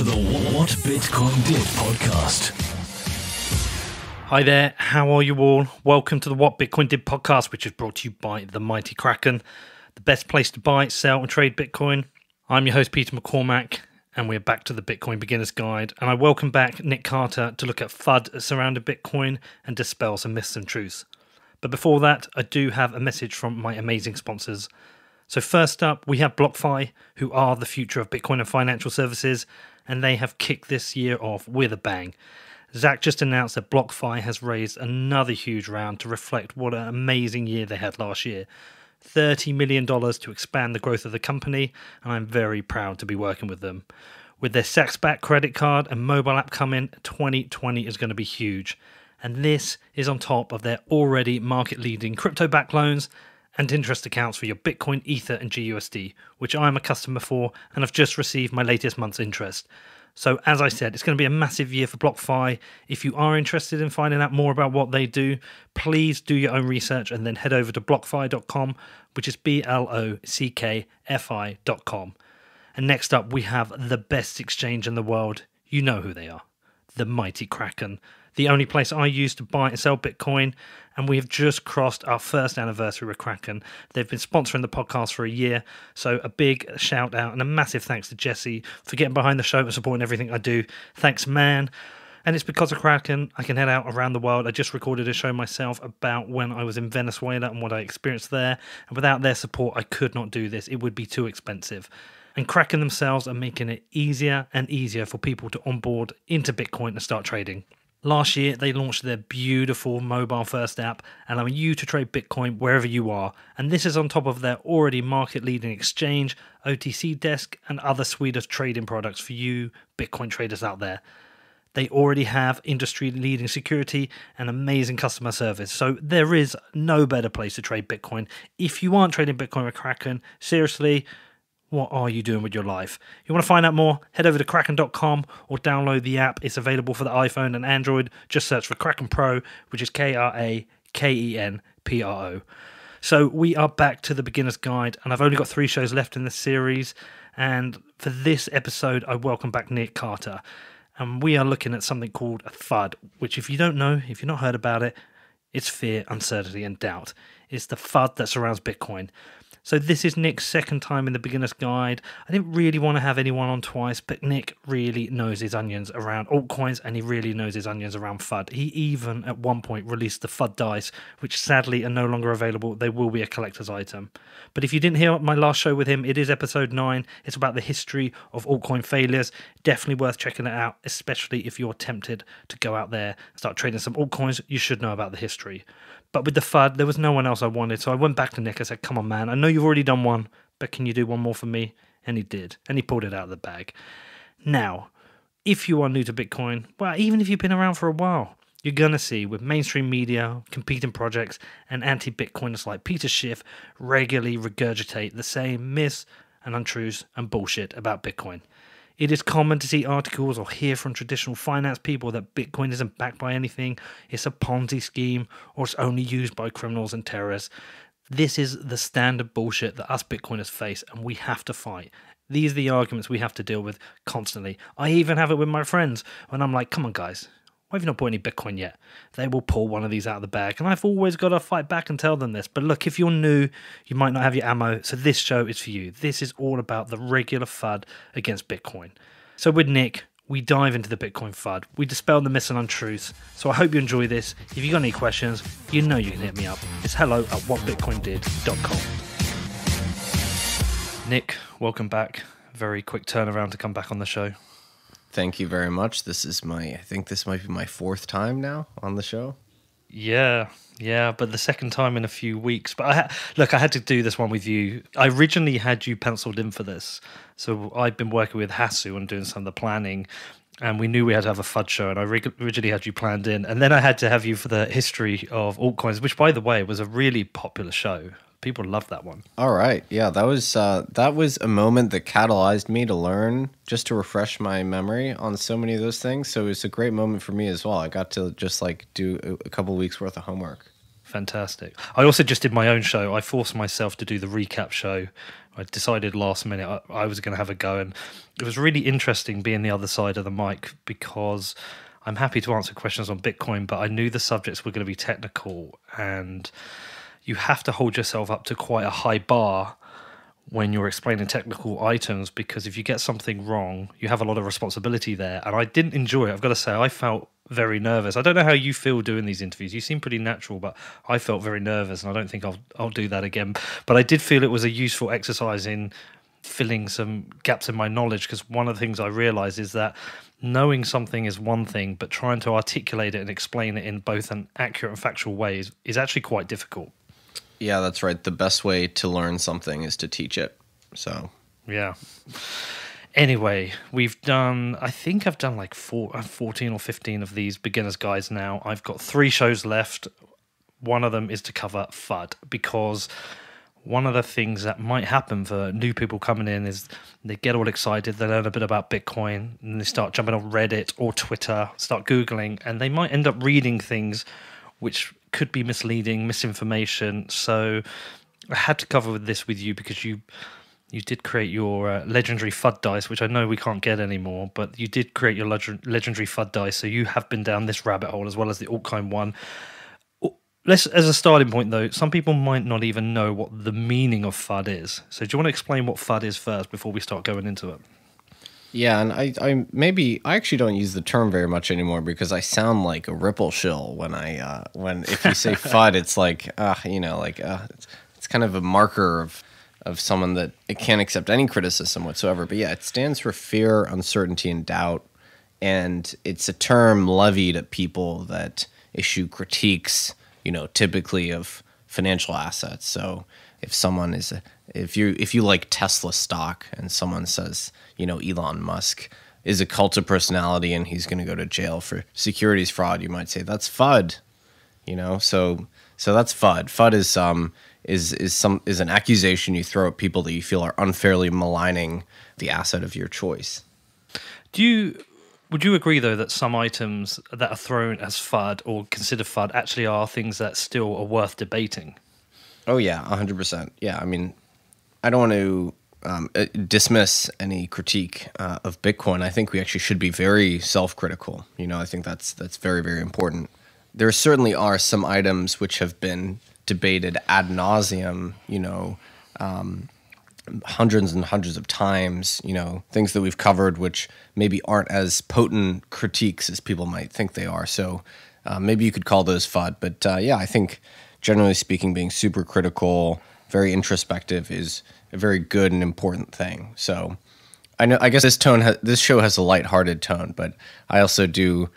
to the What Bitcoin Did podcast. Hi there, how are you all? Welcome to the What Bitcoin Did podcast, which is brought to you by the mighty Kraken, the best place to buy, sell and trade Bitcoin. I'm your host, Peter McCormack, and we're back to the Bitcoin Beginner's Guide. And I welcome back Nic Carter to look at FUD surrounding Bitcoin and dispel some myths and truths. But before that, I do have a message from my amazing sponsors. So first up, we have BlockFi, who are the future of Bitcoin and financial services, and they have kicked this year off with a bang. Zach just announced that BlockFi has raised another huge round to reflect what an amazing year they had last year. $30 million to expand the growth of the company, and I'm very proud to be working with them. With their Saks-backed credit card and mobile app coming, 2020 is going to be huge. And this is on top of their already market-leading crypto-backed loans and interest accounts for your Bitcoin, Ether, and GUSD, which I'm a customer for and have just received my latest month's interest. So as I said, it's going to be a massive year for BlockFi. If you are interested in finding out more about what they do, please do your own research and then head over to blockfi.com, which is blockfi.com. And next up, we have the best exchange in the world. You know who they are. The mighty Kraken. The only place I use to buy and sell Bitcoin, and we have just crossed our first anniversary with Kraken. They've been sponsoring the podcast for a year, so a big shout out and a massive thanks to Jesse for getting behind the show and supporting everything I do. Thanks, man. And it's because of Kraken I can head out around the world. I just recorded a show myself about when I was in Venezuela and what I experienced there, and without their support I could not do this. It would be too expensive. And Kraken themselves are making it easier and easier for people to onboard into Bitcoin and start trading. Last year, they launched their beautiful mobile-first app, allowing you to trade Bitcoin wherever you are. And this is on top of their already market-leading exchange, OTC desk, and other suite of trading products for you Bitcoin traders out there. They already have industry-leading security and amazing customer service. So there is no better place to trade Bitcoin. If you aren't trading Bitcoin with Kraken, seriously, what are you doing with your life? You want to find out more? Head over to kraken.com or download the app. It's available for the iPhone and Android. Just search for Kraken Pro, which is KrakenPro. So we are back to the beginner's guide, and I've only got 3 shows left in this series. And for this episode, I welcome back Nic Carter. And we are looking at something called a FUD, which if you don't know, if you've not heard about it, it's fear, uncertainty, and doubt. It's the FUD that surrounds Bitcoin. So this is Nic's second time in the beginner's guide. I didn't really want to have anyone on twice, but Nic really knows his onions around altcoins, and he really knows his onions around FUD. He even at one point released the FUD dice, which sadly are no longer available. They will be a collector's item. But if you didn't hear my last show with him, it is episode 9. It's about the history of altcoin failures. Definitely worth checking it out, especially if you're tempted to go out there and start trading some altcoins. You should know about the history. But with the FUD, there was no one else I wanted, so I went back to Nic. I said, come on, man, I know you've already done one, but can you do one more for me? And he did, and he pulled it out of the bag. Now, if you are new to Bitcoin, well, even if you've been around for a while, you're going to see with mainstream media, competing projects, and anti-Bitcoiners like Peter Schiff regularly regurgitate the same myths and untruths and bullshit about Bitcoin. It is common to see articles or hear from traditional finance people that Bitcoin isn't backed by anything, it's a Ponzi scheme, or it's only used by criminals and terrorists. This is the standard bullshit that us Bitcoiners face, and we have to fight. These are the arguments we have to deal with constantly. I even have it with my friends when I'm like, come on guys, why have you not bought any Bitcoin yet? They will pull one of these out of the bag, and I've always got to fight back and tell them this. But look, if you're new, you might not have your ammo, so this show is for you. This is all about the regular FUD against Bitcoin. So with Nic, we dive into the Bitcoin FUD. We dispel the myths and untruths. So I hope you enjoy this. If you've got any questions, you know you can hit me up. It's hello@whatbitcoindid.com. Nic, welcome back. Very quick turnaround to come back on the show. Thank you very much. I think this might be my 4th time now on the show. Yeah, but the second time in a few weeks. But I had to do this one with you. I originally had you penciled in for this. So I'd been working with Hasu and doing some of the planning, and we knew we had to have a FUD show, and I originally had you planned in. And then I had to have you for the history of altcoins, which, by the way, was a really popular show. People loved that one. All right. Yeah, that was a moment that catalyzed me to learn, just to refresh my memory on so many of those things. So it was a great moment for me as well. I got to just like do a couple weeks worth of homework. Fantastic. I also just did my own show. I forced myself to do the recap show. I decided last minute I was going to have a go, and it was really interesting being the other side of the mic, because I'm happy to answer questions on Bitcoin, but I knew the subjects were going to be technical, and you have to hold yourself up to quite a high bar when you're explaining technical items, because if you get something wrong, you have a lot of responsibility there. And I didn't enjoy it. I've got to say, I felt very nervous. I don't know how you feel doing these interviews. You seem pretty natural, but I felt very nervous, and I don't think I'll do that again. But I did feel it was a useful exercise in filling some gaps in my knowledge, because one of the things I realized is that knowing something is one thing, but trying to articulate it and explain it in both an accurate and factual way is actually quite difficult. Yeah, that's right. The best way to learn something is to teach it. So, yeah. Anyway, I think I've done like 14 or 15 of these beginner's guides now. I've got 3 shows left. One of them is to cover FUD, because one of the things that might happen for new people coming in is they get all excited, they learn a bit about Bitcoin, and they start jumping on Reddit or Twitter, start Googling, and they might end up reading things which could be misleading, misinformation. So I had to cover this with you, because you did create your legendary FUD dice, which I know we can't get anymore, but you did create your legendary FUD dice, so you have been down this rabbit hole as well as the altcoin one. As a starting point, though, some people might not even know what the meaning of FUD is. So do you want to explain what FUD is first before we start going into it? yeah, and I actually don't use the term very much anymore, because I sound like a Ripple shill when if you say FUD, it's like it's kind of a marker of someone that it can't accept any criticism whatsoever. But yeah, it stands for fear, uncertainty, and doubt, and it's a term levied at people that issue critiques, typically of financial assets. So if you like Tesla stock and someone says, Elon Musk is a cult of personality and he's going to go to jail for securities fraud, you might say that's FUD, So that's FUD. FUD is an accusation you throw at people that you feel are unfairly maligning the asset of your choice. Would you agree, though, that some items that are thrown as FUD or considered FUD actually are things that still are worth debating? Oh, yeah, 100%. Yeah, I mean, I don't want to dismiss any critique of Bitcoin. I think we actually should be very self-critical. I think that's very, very important. There certainly are some items which have been debated ad nauseum, hundreds and hundreds of times, things that we've covered which maybe aren't as potent critiques as people might think they are. So maybe you could call those FUD. But yeah, I think generally speaking, being super critical, very introspective is a very good and important thing. So I guess this show has a lighthearted tone, but I also do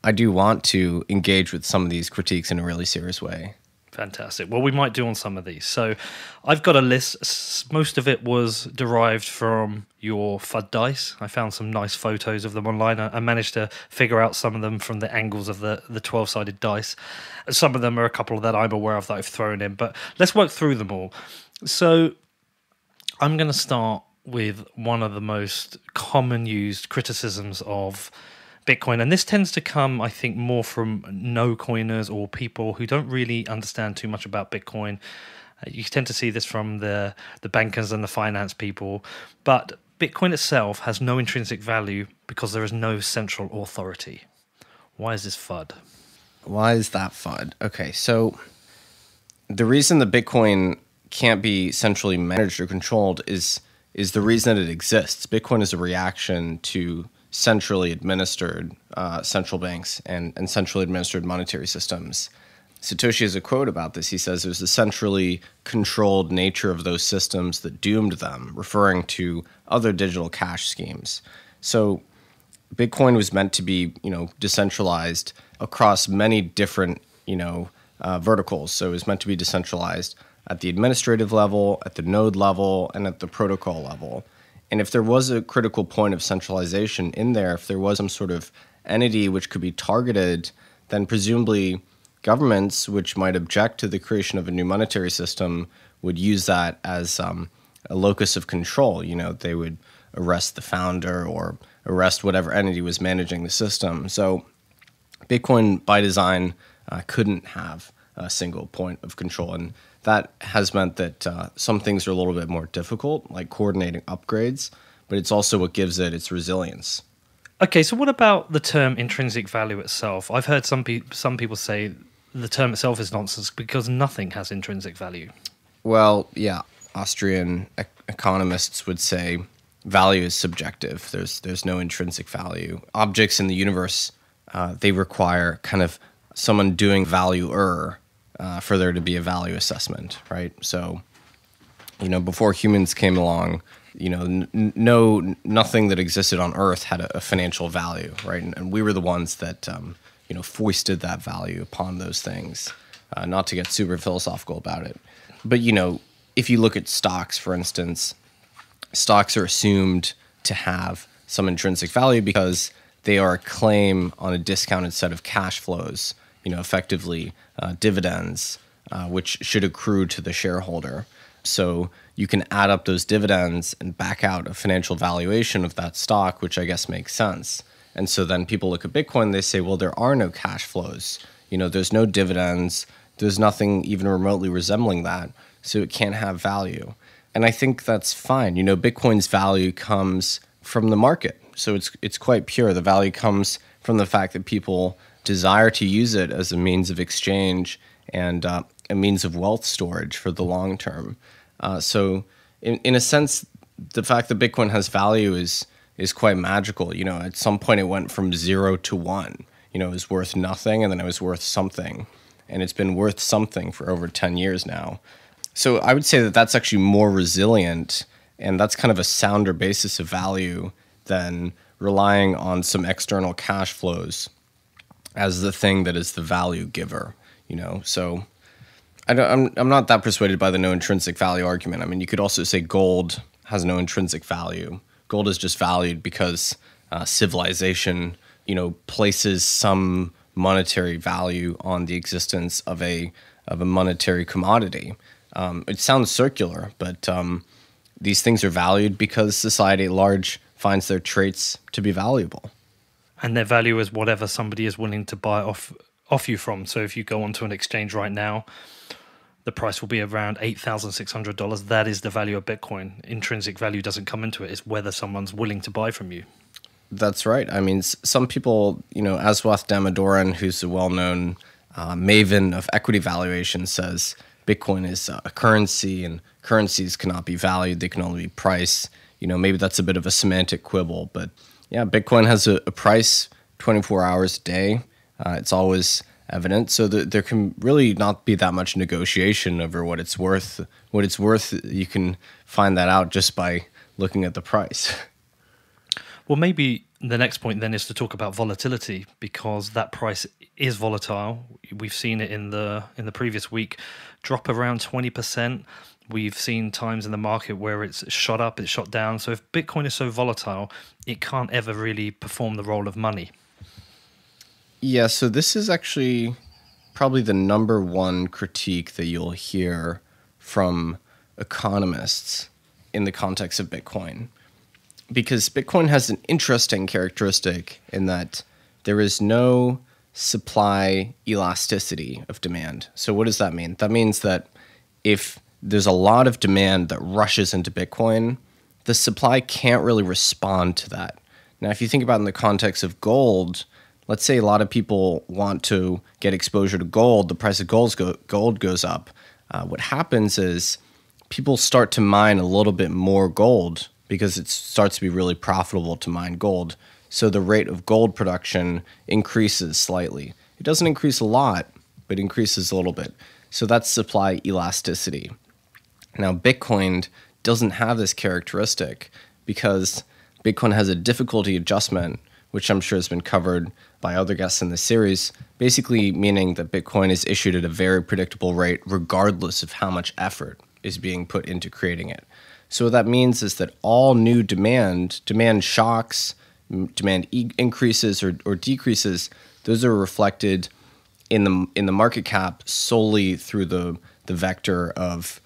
want to engage with some of these critiques in a really serious way. Fantastic. Well, we might do on some of these. So I've got a list. Most of it was derived from your FUD dice. I found some nice photos of them online. I managed to figure out some of them from the angles of the 12-sided dice. Some of them are a couple that I'm aware of that I've thrown in, but let's work through them all. So I'm going to start with one of the most common used criticisms of Bitcoin, and this tends to come, I think, more from no-coiners or people who don't really understand too much about Bitcoin. You tend to see this from the bankers and the finance people, but Bitcoin itself has no intrinsic value because there is no central authority. Why is this FUD? Why is that FUD? Okay, so the reason that Bitcoin can't be centrally managed or controlled is the reason that it exists. Bitcoin is a reaction to centrally administered central banks and centrally administered monetary systems. Satoshi has a quote about this. He says it was the centrally controlled nature of those systems that doomed them, referring to other digital cash schemes. So Bitcoin was meant to be, decentralized across many different, verticals. So it was meant to be decentralized at the administrative level, at the node level, and at the protocol level. And if there was a critical point of centralization in there, if there was some sort of entity which could be targeted, then presumably governments which might object to the creation of a new monetary system would use that as a locus of control. They would arrest the founder or arrest whatever entity was managing the system. So Bitcoin, by design, couldn't have a single point of control. And that has meant that some things are a little bit more difficult, like coordinating upgrades, but it's also what gives it its resilience. Okay, so what about the term intrinsic value itself? I've heard some people say the term itself is nonsense because nothing has intrinsic value. Well, yeah, Austrian economists would say value is subjective. There's no intrinsic value. Objects in the universe, they require kind of someone doing value-er for there to be a value assessment, right? So, before humans came along, nothing that existed on Earth had a financial value, right? And we were the ones that, foisted that value upon those things. Not to get super philosophical about it, but if you look at stocks, for instance, stocks are assumed to have some intrinsic value because they are a claim on a discounted set of cash flows, effectively dividends, which should accrue to the shareholder. So you can add up those dividends and back out a financial valuation of that stock, which I guess makes sense. And so then people look at Bitcoin, they say, well, there are no cash flows. There's no dividends. There's nothing even remotely resembling that. So it can't have value. And I think that's fine. Bitcoin's value comes from the market. So it's quite pure. The value comes from the fact that people desire to use it as a means of exchange and a means of wealth storage for the long term. So in a sense, the fact that Bitcoin has value is quite magical. At some point it went from 0 to 1. It was worth nothing, and then it was worth something. And it's been worth something for over 10 years now. So I would say that that's actually more resilient, and that's kind of a sounder basis of value than relying on some external cash flows as the thing that is the value giver. So I'm not that persuaded by the no intrinsic value argument. I mean, you could also say gold has no intrinsic value. Gold is just valued because civilization, places some monetary value on the existence of a monetary commodity. It sounds circular, but these things are valued because society at large finds their traits to be valuable. And their value is whatever somebody is willing to buy off you from. So if you go onto an exchange right now, the price will be around $8,600. That is the value of Bitcoin. Intrinsic value doesn't come into it. It's whether someone's willing to buy from you. That's right. I mean, some people, Aswath Damodaran, who's a well-known maven of equity valuation, says Bitcoin is a currency and currencies cannot be valued. They can only be priced. Maybe that's a bit of a semantic quibble, but yeah, Bitcoin has a price 24 hours a day. It's always evident. So there can really not be that much negotiation over what it's worth. What it's worth, you can find that out just by looking at the price. Well, maybe the next point then is to talk about volatility, because that price is volatile. We've seen it in the previous week drop around 20%. We've seen times in the market where it's shot up, it's shot down. So if Bitcoin is so volatile, it can't ever really perform the role of money. Yeah, so this is actually probably the number one critique that you'll hear from economists in the context of Bitcoin. Because Bitcoin has an interesting characteristic in that there is no supply elasticity of demand. So what does that mean? That means that if there's a lot of demand that rushes into Bitcoin, the supply can't really respond to that. Now, if you think about it in the context of gold, let's say a lot of people want to get exposure to gold, the price of gold goes up. What happens is people start to mine a little bit more gold because it starts to be really profitable to mine gold. So the rate of gold production increases slightly. It doesn't increase a lot, but increases a little bit. So that's supply elasticity. Now, Bitcoin doesn't have this characteristic because Bitcoin has a difficulty adjustment, which I'm sure has been covered by other guests in this series, basically meaning that Bitcoin is issued at a very predictable rate regardless of how much effort is being put into creating it. So what that means is that all new demand shocks, demand increases or decreases, those are reflected in the market cap solely through the vector of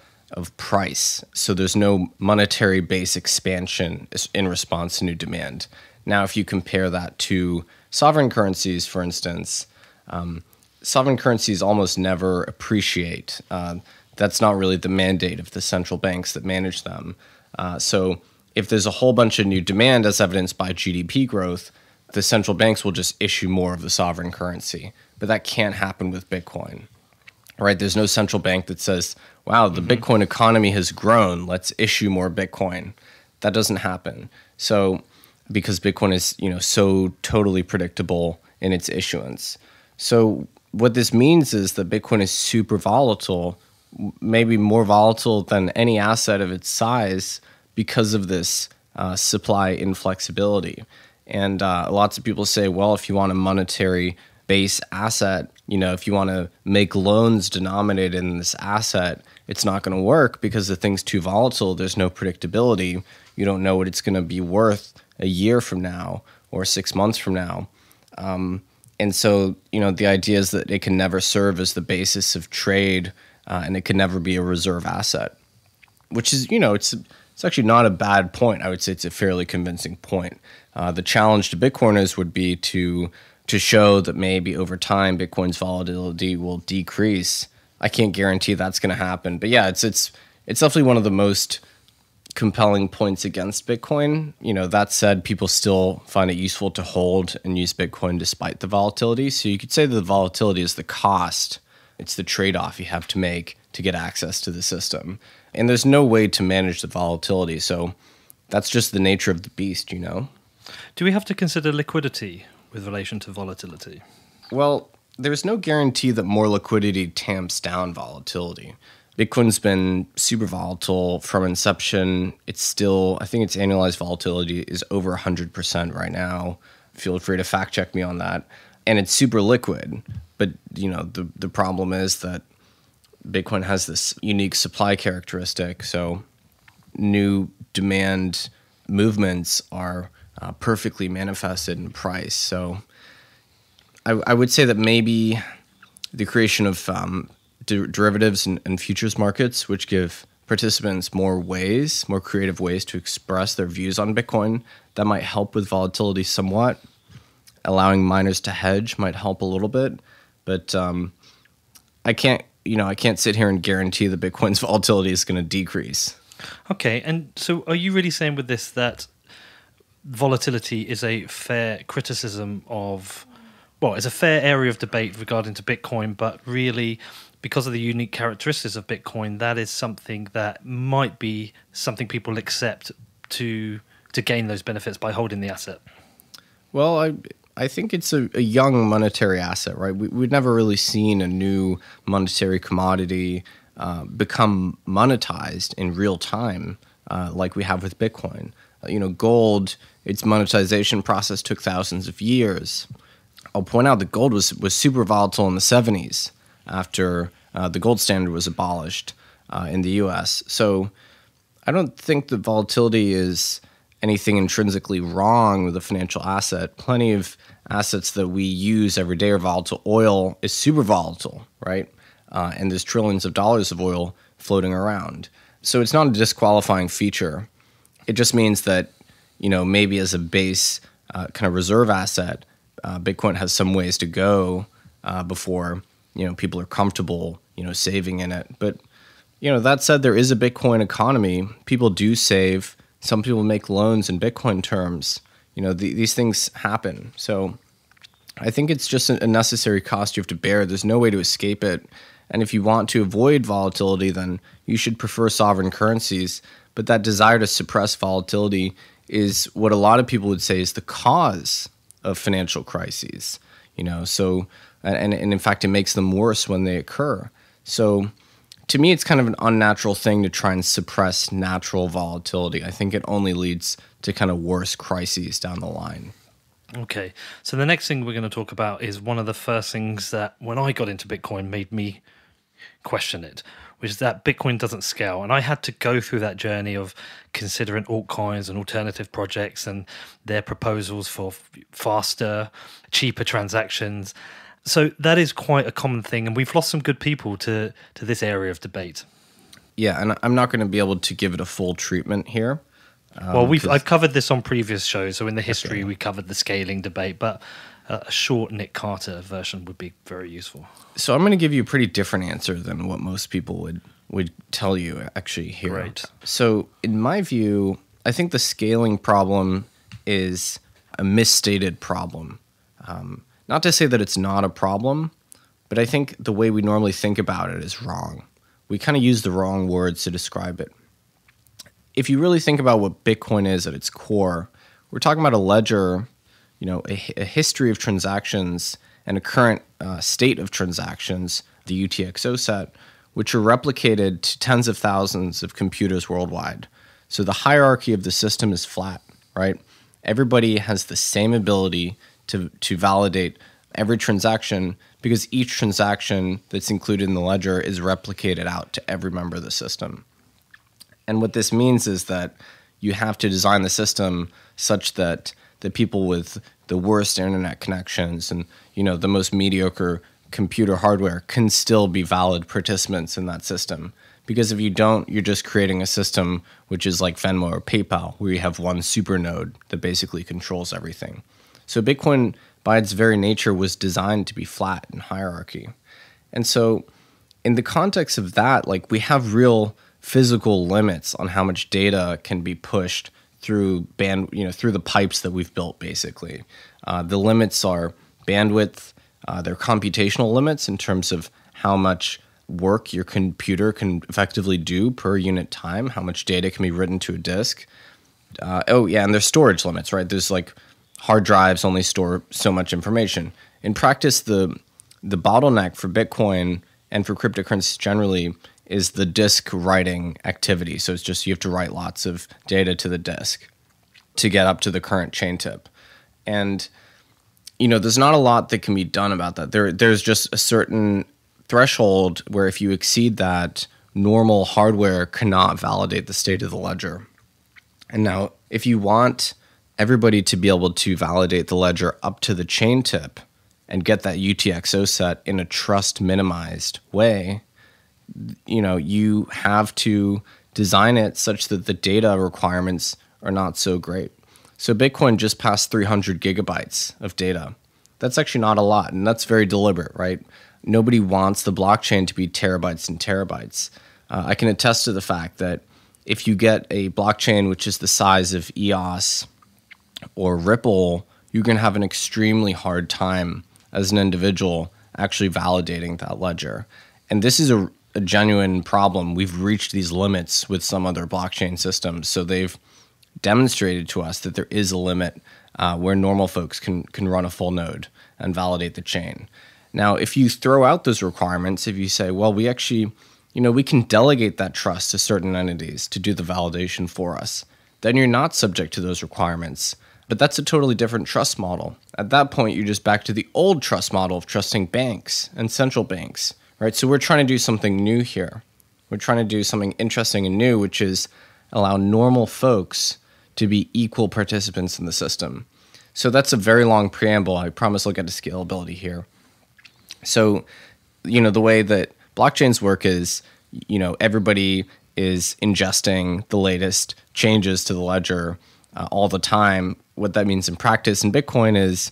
price. So there's no monetary base expansion in response to new demand. Now, if you compare that to sovereign currencies, for instance, sovereign currencies almost never appreciate. That's not really the mandate of the central banks that manage them. So if there's a whole bunch of new demand, as evidenced by GDP growth, the central banks will just issue more of the sovereign currency. But that can't happen with Bitcoin, right? There's no central bank that says, wow, the Bitcoin economy has grown, let's issue more Bitcoin. That doesn't happen. So because Bitcoin is, so totally predictable in its issuance. So what this means is that Bitcoin is super volatile, maybe more volatile than any asset of its size because of this supply inflexibility. And lots of people say, well, if you want a monetary base asset, if you want to make loans denominated in this asset, it's not going to work because the thing's too volatile. There's no predictability. You don't know what it's going to be worth a year from now or 6 months from now. And so, the idea is that it can never serve as the basis of trade and it can never be a reserve asset, which is, it's actually not a bad point. I would say it's a fairly convincing point. The challenge to Bitcoiners would be to show that maybe over time Bitcoin's volatility will decrease. I can't guarantee that's going to happen, but yeah, it's definitely one of the most compelling points against Bitcoin. That said, people still find it useful to hold and use Bitcoin despite the volatility. So you could say that the volatility is the cost. It's the trade-off you have to make to get access to the system. And there's no way to manage the volatility. So that's just the nature of the beast, Do we have to consider liquidity with relation to volatility? Well, there's no guarantee that more liquidity tamps down volatility. Bitcoin's been super volatile from inception. It's still, I think its annualized volatility is over 100% right now. Feel free to fact check me on that. And it's super liquid. But, the problem is that Bitcoin has this unique supply characteristic. So new demand movements are perfectly manifested in price. So I would say that maybe the creation of derivatives and futures markets, which give participants more creative ways to express their views on Bitcoin, that might help with volatility somewhat. Allowing miners to hedge might help a little bit, but I can't sit here and guarantee that Bitcoin's volatility is going to decrease. Okay, and so are you really saying with this that volatility is a fair criticism of, it's a fair area of debate regarding to Bitcoin, but really because of the unique characteristics of Bitcoin, that is something that might be something people accept to gain those benefits by holding the asset? Well, I think it's a young monetary asset, right? We've never really seen a new monetary commodity become monetized in real time like we have with Bitcoin. Gold, its monetization process took thousands of years. I'll point out that gold was super volatile in the 70s after the gold standard was abolished in the US. So I don't think that volatility is anything intrinsically wrong with a financial asset. Plenty of assets that we use every day are volatile. Oil is super volatile, right? And there's trillions of dollars of oil floating around. So it's not a disqualifying feature. It just means that, maybe as a base kind of reserve asset, Bitcoin has some ways to go before, people are comfortable, saving in it. But, that said, there is a Bitcoin economy. People do save. Some people make loans in Bitcoin terms. These things happen. So I think it's just a necessary cost you have to bear. There's no way to escape it. And if you want to avoid volatility, then you should prefer sovereign currencies. But that desire to suppress volatility is what a lot of people would say is the cause of financial crises. So and in fact, it makes them worse when they occur. So to me, it's kind of an unnatural thing to try and suppress natural volatility. I think it only leads to kind of worse crises down the line. Okay, so the next thing we're going to talk about is one of the first things that when I got into Bitcoin made me question it, which is that Bitcoin doesn't scale. And I had to go through that journey of considering altcoins and alternative projects and their proposals for faster, cheaper transactions. So that is quite a common thing, and we've lost some good people to this area of debate. Yeah, and I'm not going to be able to give it a full treatment here. Well, I've covered this on previous shows. So in the history, we covered the scaling debate, but a short Nic Carter version would be very useful. So I'm going to give you a pretty different answer than what most people would tell you actually here. Great. So in my view, I think the scaling problem is a misstated problem. Not to say that it's not a problem, but I think the way we normally think about it is wrong. We kind of use the wrong words to describe it. If you really think about what Bitcoin is at its core, we're talking about a ledger, a history of transactions and a current state of transactions, the UTXO set, which are replicated to tens of thousands of computers worldwide. So the hierarchy of the system is flat, right? Everybody has the same ability to validate every transaction because each transaction that's included in the ledger is replicated out to every member of the system. And what this means is that you have to design the system such that the people with the worst internet connections and the most mediocre computer hardware can still be valid participants in that system. Because if you don't, you're just creating a system which is like Venmo or PayPal, where you have one super node that basically controls everything. So Bitcoin, by its very nature, was designed to be flat in hierarchy. And so in the context of that, like, we have real physical limits on how much data can be pushed through through the pipes that we've built, basically. The limits are bandwidth, they're computational limits in terms of how much work your computer can effectively do per unit time, how much data can be written to a disk. And there's storage limits, right? There's like hard drives only store so much information. In practice, the bottleneck for Bitcoin and for cryptocurrencies generally is the disk writing activity. So it's just you have to write lots of data to the disk to get up to the current chain tip. And there's not a lot that can be done about that. There's just a certain threshold where if you exceed that, normal hardware cannot validate the state of the ledger. And now, if you want everybody to be able to validate the ledger up to the chain tip and get that UTXO set in a trust minimized way, you have to design it such that the data requirements are not so great. So Bitcoin just passed 300 gigabytes of data. That's actually not a lot, and that's very deliberate, right? Nobody wants the blockchain to be terabytes and terabytes. I can attest to the fact that if you get a blockchain which is the size of EOS or Ripple, you're going to have an extremely hard time as an individual actually validating that ledger. And this is a genuine problem. We've reached these limits with some other blockchain systems. So they've demonstrated to us that there is a limit where normal folks can run a full node and validate the chain. Now, if you throw out those requirements, if you say, well, we actually, we can delegate that trust to certain entities to do the validation for us, then you're not subject to those requirements. But that's a totally different trust model. At that point, you're just back to the old trust model of trusting banks and central banks, right? So we're trying to do something new here. We're trying to do something interesting and new, which is allow normal folks to be equal participants in the system. So that's a very long preamble. I promise I'll get to scalability here. So, the way that blockchains work is, everybody is ingesting the latest changes to the ledger all the time. What that means in practice in Bitcoin is,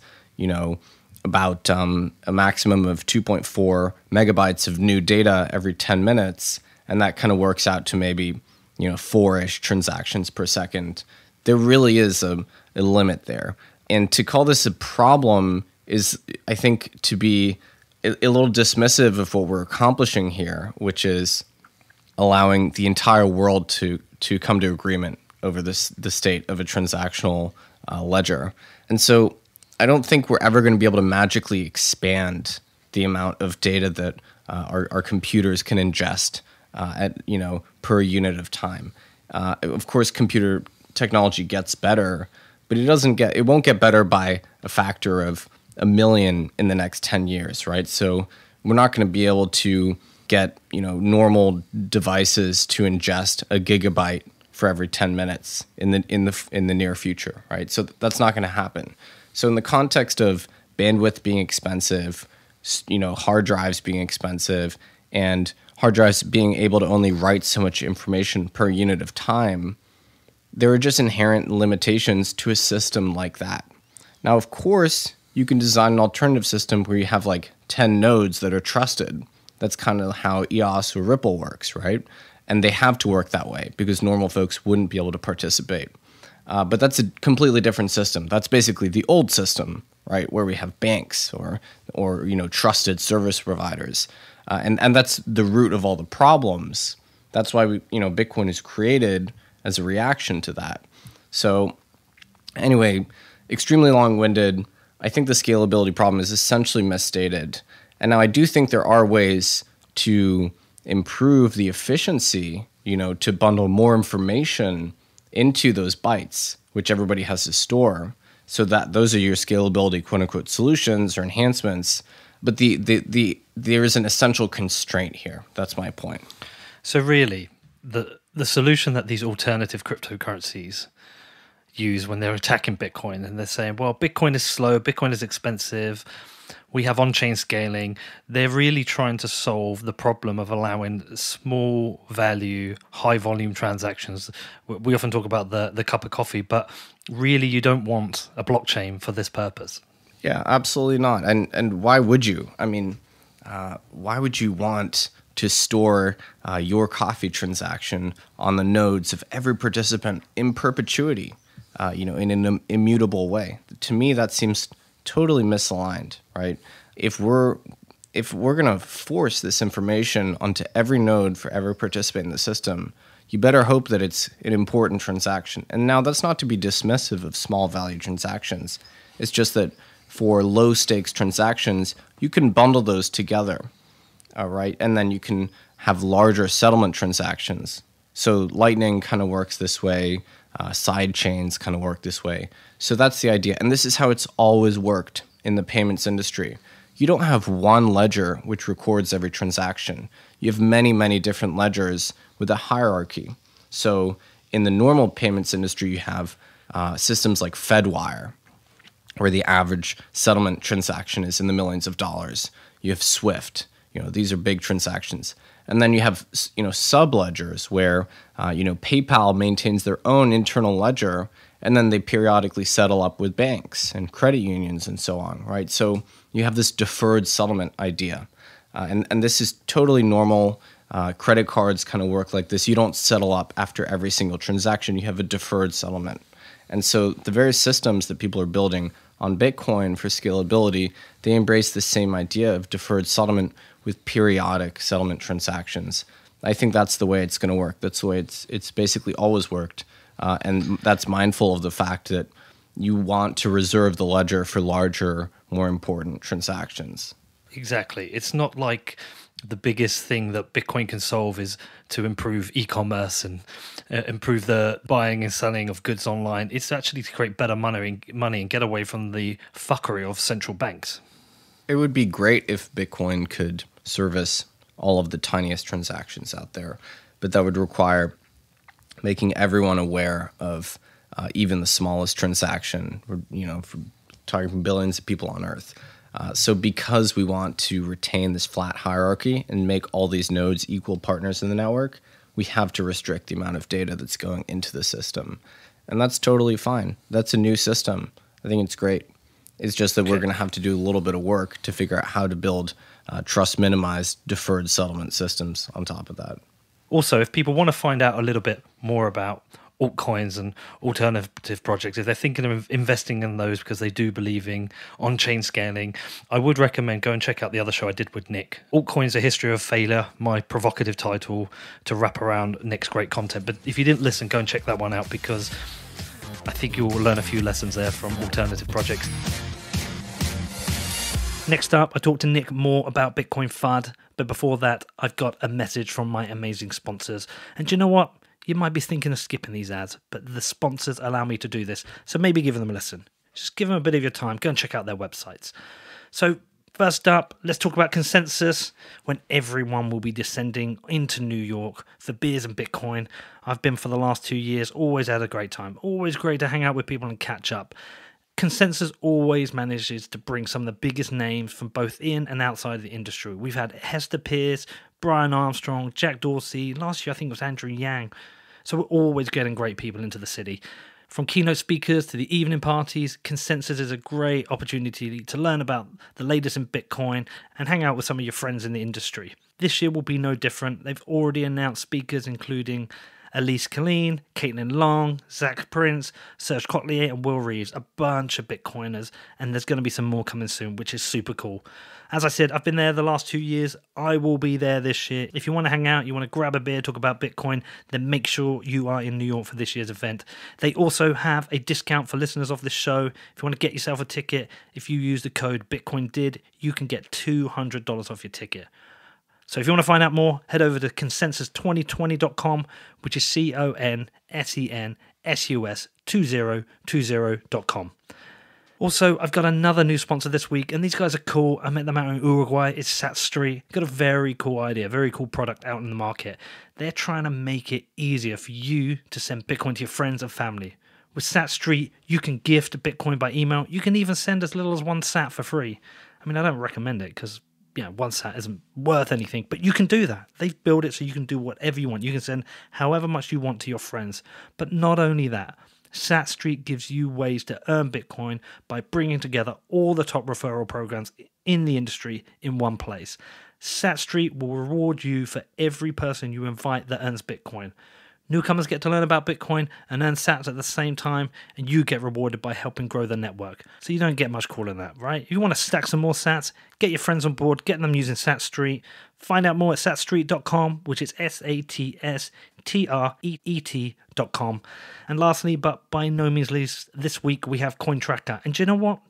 about a maximum of 2.4 megabytes of new data every 10 minutes. And that kind of works out to maybe, 4-ish transactions per second. There really is a limit there. And to call this a problem is, I think, to be a little dismissive of what we're accomplishing here, which is allowing the entire world to come to agreement over the state of a transactional ledger. And so I don't think we're ever going to be able to magically expand the amount of data that our computers can ingest per unit of time. Of course, computer technology gets better, but it won't get better by a factor of 1 million in the next 10 years, right? So we're not going to be able to get normal devices to ingest a gigabyte for every 10 minutes in the near future, right? So that's not going to happen. So in the context of bandwidth being expensive, hard drives being expensive, and hard drives being able to only write so much information per unit of time, there are just inherent limitations to a system like that. Now, of course, you can design an alternative system where you have like 10 nodes that are trusted. That's kind of how EOS or Ripple works, right? And they have to work that way because normal folks wouldn't be able to participate. But that's a completely different system. That's basically the old system, right, where we have banks or trusted service providers, and that's the root of all the problems. That's why Bitcoin is created as a reaction to that. So anyway, extremely long-winded. I think the scalability problem is essentially misstated. And now I do think there are ways to improve the efficiency, to bundle more information into those bytes, which everybody has to store, so that those are your scalability, quote unquote, solutions or enhancements. But there is an essential constraint here. That's my point. So really, the solution that these alternative cryptocurrencies use when they're attacking Bitcoin, and they're saying, well, Bitcoin is slow, Bitcoin is expensive, we have on-chain scaling. They're really trying to solve the problem of allowing small value, high volume transactions. We often talk about the cup of coffee, but really you don't want a blockchain for this purpose. Yeah, absolutely not. And why would you? I mean, why would you want to store your coffee transaction on the nodes of every participant in perpetuity, in an immutable way? To me, that seems totally misaligned, right? If we're going to force this information onto every node for every participant in the system, you better hope that it's an important transaction. And now that's not to be dismissive of small value transactions. It's just that for low stakes transactions, you can bundle those together, all right? And then you can have larger settlement transactions. So Lightning kind of works this way. Side chains kind of work this way. So that's the idea. And this is how it's always worked in the payments industry. You don't have one ledger which records every transaction. You have many, many different ledgers with a hierarchy. So in the normal payments industry, you have systems like Fedwire, where the average settlement transaction is in the millions of dollars. You have Swift. These are big transactions. And then you have, sub-ledgers where, PayPal maintains their own internal ledger, and then they periodically settle up with banks and credit unions and so on, right? So you have this deferred settlement idea. And this is totally normal. Credit cards kind of work like this. You don't settle up after every single transaction. You have a deferred settlement. And so the various systems that people are building on Bitcoin for scalability, they embrace the same idea of deferred settlement with periodic settlement transactions. I think that's the way it's going to work. That's the way it's basically always worked. And that's mindful of the fact that you want to reserve the ledger for larger, more important transactions. Exactly. It's not like the biggest thing that Bitcoin can solve is to improve e-commerce and improve the buying and selling of goods online. It's actually to create better money and get away from the fuckery of central banks. It would be great if Bitcoin could service all of the tiniest transactions out there, but that would require making everyone aware of even the smallest transaction, for talking billions of people on Earth. So because we want to retain this flat hierarchy and make all these nodes equal partners in the network, we have to restrict the amount of data that's going into the system. And that's totally fine. That's a new system. I think it's great. It's just that we're going to have to do a little bit of work to figure out how to build trust minimized deferred settlement systems on top of that. Also, if people want to find out a little bit more about altcoins and alternative projects, if they're thinking of investing in those because they do believe in on-chain scaling, I would recommend go and check out the other show I did with Nic. Altcoins: A History of Failure, my provocative title to wrap around Nic's great content. But if you didn't listen, go and check that one out because I think you'll learn a few lessons there from alternative projects. Next up, I talked to Nic more about Bitcoin FUD, but before that, I've got a message from my amazing sponsors. And do you know what? You might be thinking of skipping these ads, but the sponsors allow me to do this, so maybe give them a listen. Just give them a bit of your time. Go and check out their websites. So first up, let's talk about Consensus, when everyone will be descending into New York for beers and Bitcoin. I've been for the last 2 years, always had a great time. Always great to hang out with people and catch up. Consensus always manages to bring some of the biggest names from both in and outside of the industry. We've had Hester Pierce, Brian Armstrong, Jack Dorsey. Last year, I think it was Andrew Yang. So we're always getting great people into the city. From keynote speakers to the evening parties, Consensus is a great opportunity to learn about the latest in Bitcoin and hang out with some of your friends in the industry. This year will be no different. They've already announced speakers including Elise Killeen, Caitlin Long, Zach Prince, Serge Cotlier, and Will Reeves, a bunch of Bitcoiners, and there's going to be some more coming soon, which is super cool. As I said, I've been there the last 2 years. I will be there this year. If you want to hang out, you want to grab a beer, talk about Bitcoin, then make sure you are in New York for this year's event. They also have a discount for listeners of this show. If you want to get yourself a ticket, if you use the code BitcoinDid, you can get $200 off your ticket. So if you want to find out more, head over to consensus2020.com, which is consensus2020.com. Also, I've got another new sponsor this week, and these guys are cool. I met them out in Uruguay. It's SatStreet. Got a very cool idea, very cool product out in the market. They're trying to make it easier for you to send Bitcoin to your friends and family. With SatStreet, you can gift Bitcoin by email. You can even send as little as 1 sat for free. I mean, I don't recommend it because 1 sat isn't worth anything, but you can do that. They've built it so you can do whatever you want. You can send however much you want to your friends. But not only that, SatStreet gives you ways to earn Bitcoin by bringing together all the top referral programs in the industry in one place. SatStreet will reward you for every person you invite that earns Bitcoin. Newcomers get to learn about Bitcoin and earn sats at the same time, and you get rewarded by helping grow the network. So you don't get much cooler than that, right? If you want to stack some more sats, get your friends on board, get them using SatStreet. Find out more at satstreet.com, which is SatStreet.com. And lastly, but by no means least, this week we have CoinTracker. And do you know what?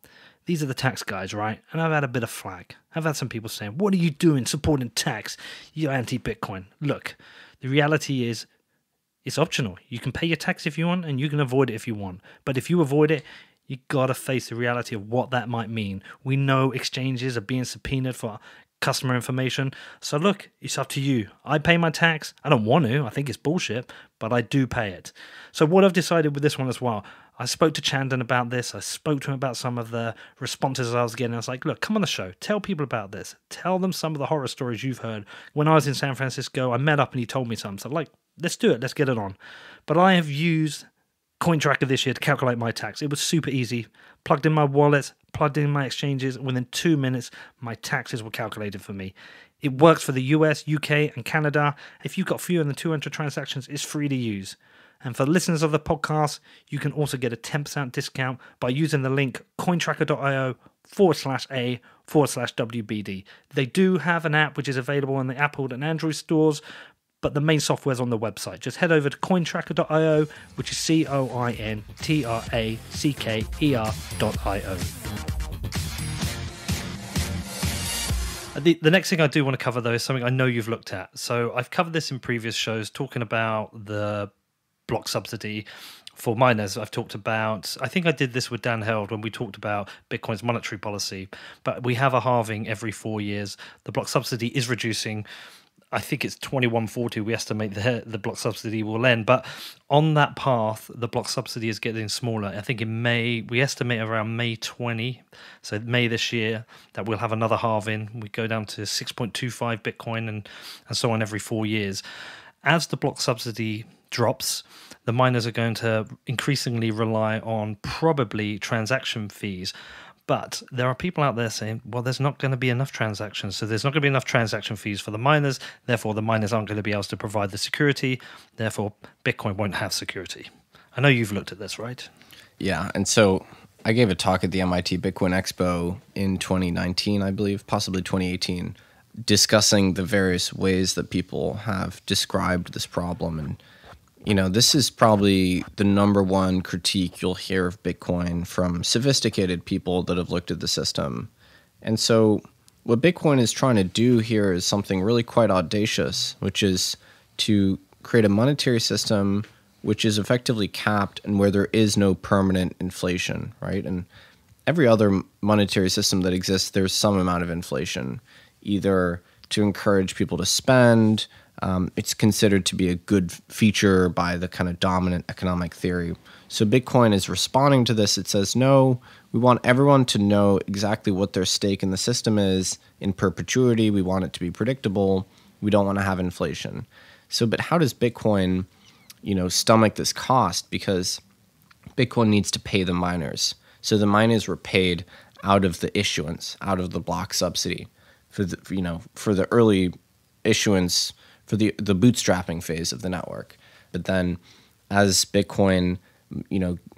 These are the tax guys, right? And I've had a bit of flack. I've had some people saying, what are you doing supporting tax? You're anti-Bitcoin. Look, the reality is, it's optional. You can pay your tax if you want, and you can avoid it if you want. But if you avoid it, you got to face the reality of what that might mean. We know exchanges are being subpoenaed for customer information. So look, it's up to you. I pay my tax. I don't want to. I think it's bullshit, but I do pay it. So what I've decided with this one as well, I spoke to Chandan about this. I spoke to him about some of the responses I was getting. I was like, look, come on the show. Tell people about this. Tell them some of the horror stories you've heard. When I was in San Francisco, I met up and he told me some. So like, let's do it. Let's get it on. But I have used CoinTracker this year to calculate my tax. It was super easy. Plugged in my wallet, plugged in my exchanges. Within 2 minutes, my taxes were calculated for me. It works for the US, UK, and Canada. If you've got fewer than 200 transactions, it's free to use. And for listeners of the podcast, you can also get a 10% discount by using the link cointracker.io/A/WBD. They do have an app which is available on the Apple and Android stores, but the main software is on the website. Just head over to cointracker.io, which is cointracker.io. The next thing I do want to cover, though, is something I know you've looked at. So I've covered this in previous shows, talking about the block subsidy for miners. I've talked about, I think I did this with Dan Held when we talked about Bitcoin's monetary policy, but we have a halving every 4 years. The block subsidy is reducing. I think it's 2140 we estimate the block subsidy will end, but on that path the block subsidy is getting smaller. I think in May, we estimate around May 20, so May this year, that we'll have another halving. We go down to 6.25 Bitcoin and so on every 4 years. As the block subsidy drops, the miners are going to increasingly rely on probably transaction fees. But there are people out there saying, well, there's not going to be enough transactions. So there's not going to be enough transaction fees for the miners. Therefore, the miners aren't going to be able to provide the security. Therefore, Bitcoin won't have security. I know you've looked at this, right? Yeah. And so I gave a talk at the MIT Bitcoin Expo in 2019, I believe, possibly 2018, discussing the various ways that people have described this problem. And this is probably the number one critique you'll hear of Bitcoin from sophisticated people that have looked at the system. And so what Bitcoin is trying to do here is something really quite audacious, which is to create a monetary system which is effectively capped and where there is no permanent inflation, right? And every other monetary system that exists, there's some amount of inflation, either to encourage people to spend. It's considered to be a good feature by the kind of dominant economic theory. So Bitcoin is responding to this. It says, no, we want everyone to know exactly what their stake in the system is in perpetuity. We want it to be predictable. We don't want to have inflation. So, but how does Bitcoin, stomach this cost? Because Bitcoin needs to pay the miners. So the miners were paid out of the issuance, out of the block subsidy for the early issuance, for the bootstrapping phase of the network. But then as Bitcoin,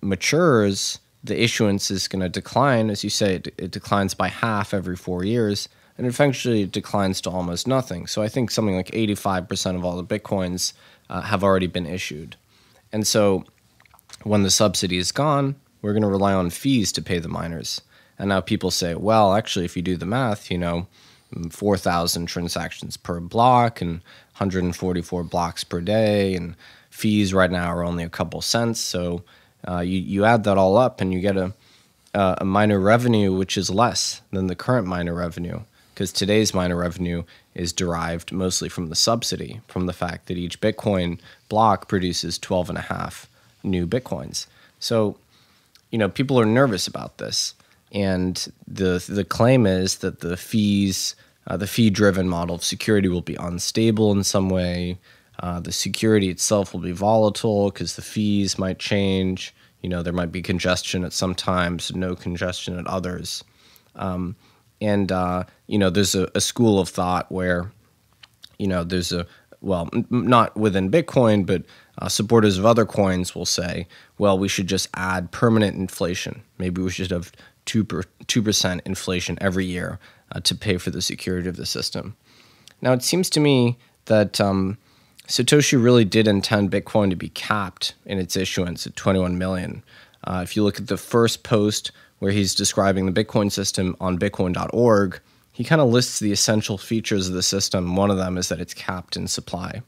matures, the issuance is going to decline. As you say, it declines by half every 4 years, and eventually it declines to almost nothing. So I think something like 85% of all the Bitcoins have already been issued. And so when the subsidy is gone, we're going to rely on fees to pay the miners. And now people say, well, actually, if you do the math, 4,000 transactions per block and 144 blocks per day, and fees right now are only a couple cents. So you add that all up and you get a miner revenue which is less than the current miner revenue, because today's miner revenue is derived mostly from the subsidy, from the fact that each Bitcoin block produces 12.5 new Bitcoins. So, people are nervous about this. And the claim is that the fee-driven model of security will be unstable in some way. The security itself will be volatile because the fees might change. There might be congestion at some times, no congestion at others. There's a school of thought where, not within Bitcoin, but supporters of other coins will say, well, we should just add permanent inflation. Maybe we should have 2% inflation every year to pay for the security of the system. Now, it seems to me that Satoshi really did intend Bitcoin to be capped in its issuance at 21 million. If you look at the first post where he's describing the Bitcoin system on bitcoin.org, he kind of lists the essential features of the system. One of them is that it's capped in supply.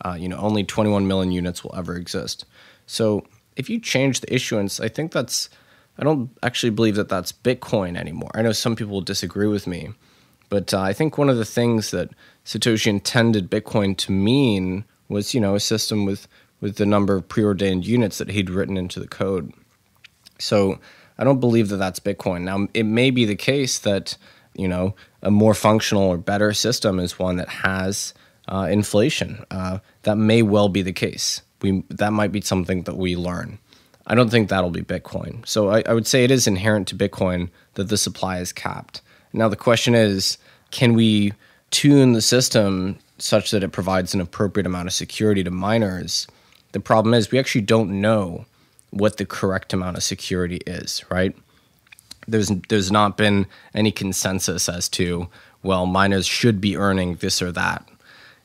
Only 21 million units will ever exist. So if you change the issuance, I don't actually believe that that's Bitcoin anymore. I know some people will disagree with me, but I think one of the things that Satoshi intended Bitcoin to mean was, a system with the number of preordained units that he'd written into the code. So I don't believe that that's Bitcoin. Now, it may be the case that, a more functional or better system is one that has inflation. That may well be the case. That might be something that we learn. I don't think that'll be Bitcoin. So I would say it is inherent to Bitcoin that the supply is capped. Now the question is, can we tune the system such that it provides an appropriate amount of security to miners? The problem is we actually don't know what the correct amount of security is, right? There's not been any consensus as to, well, miners should be earning this or that.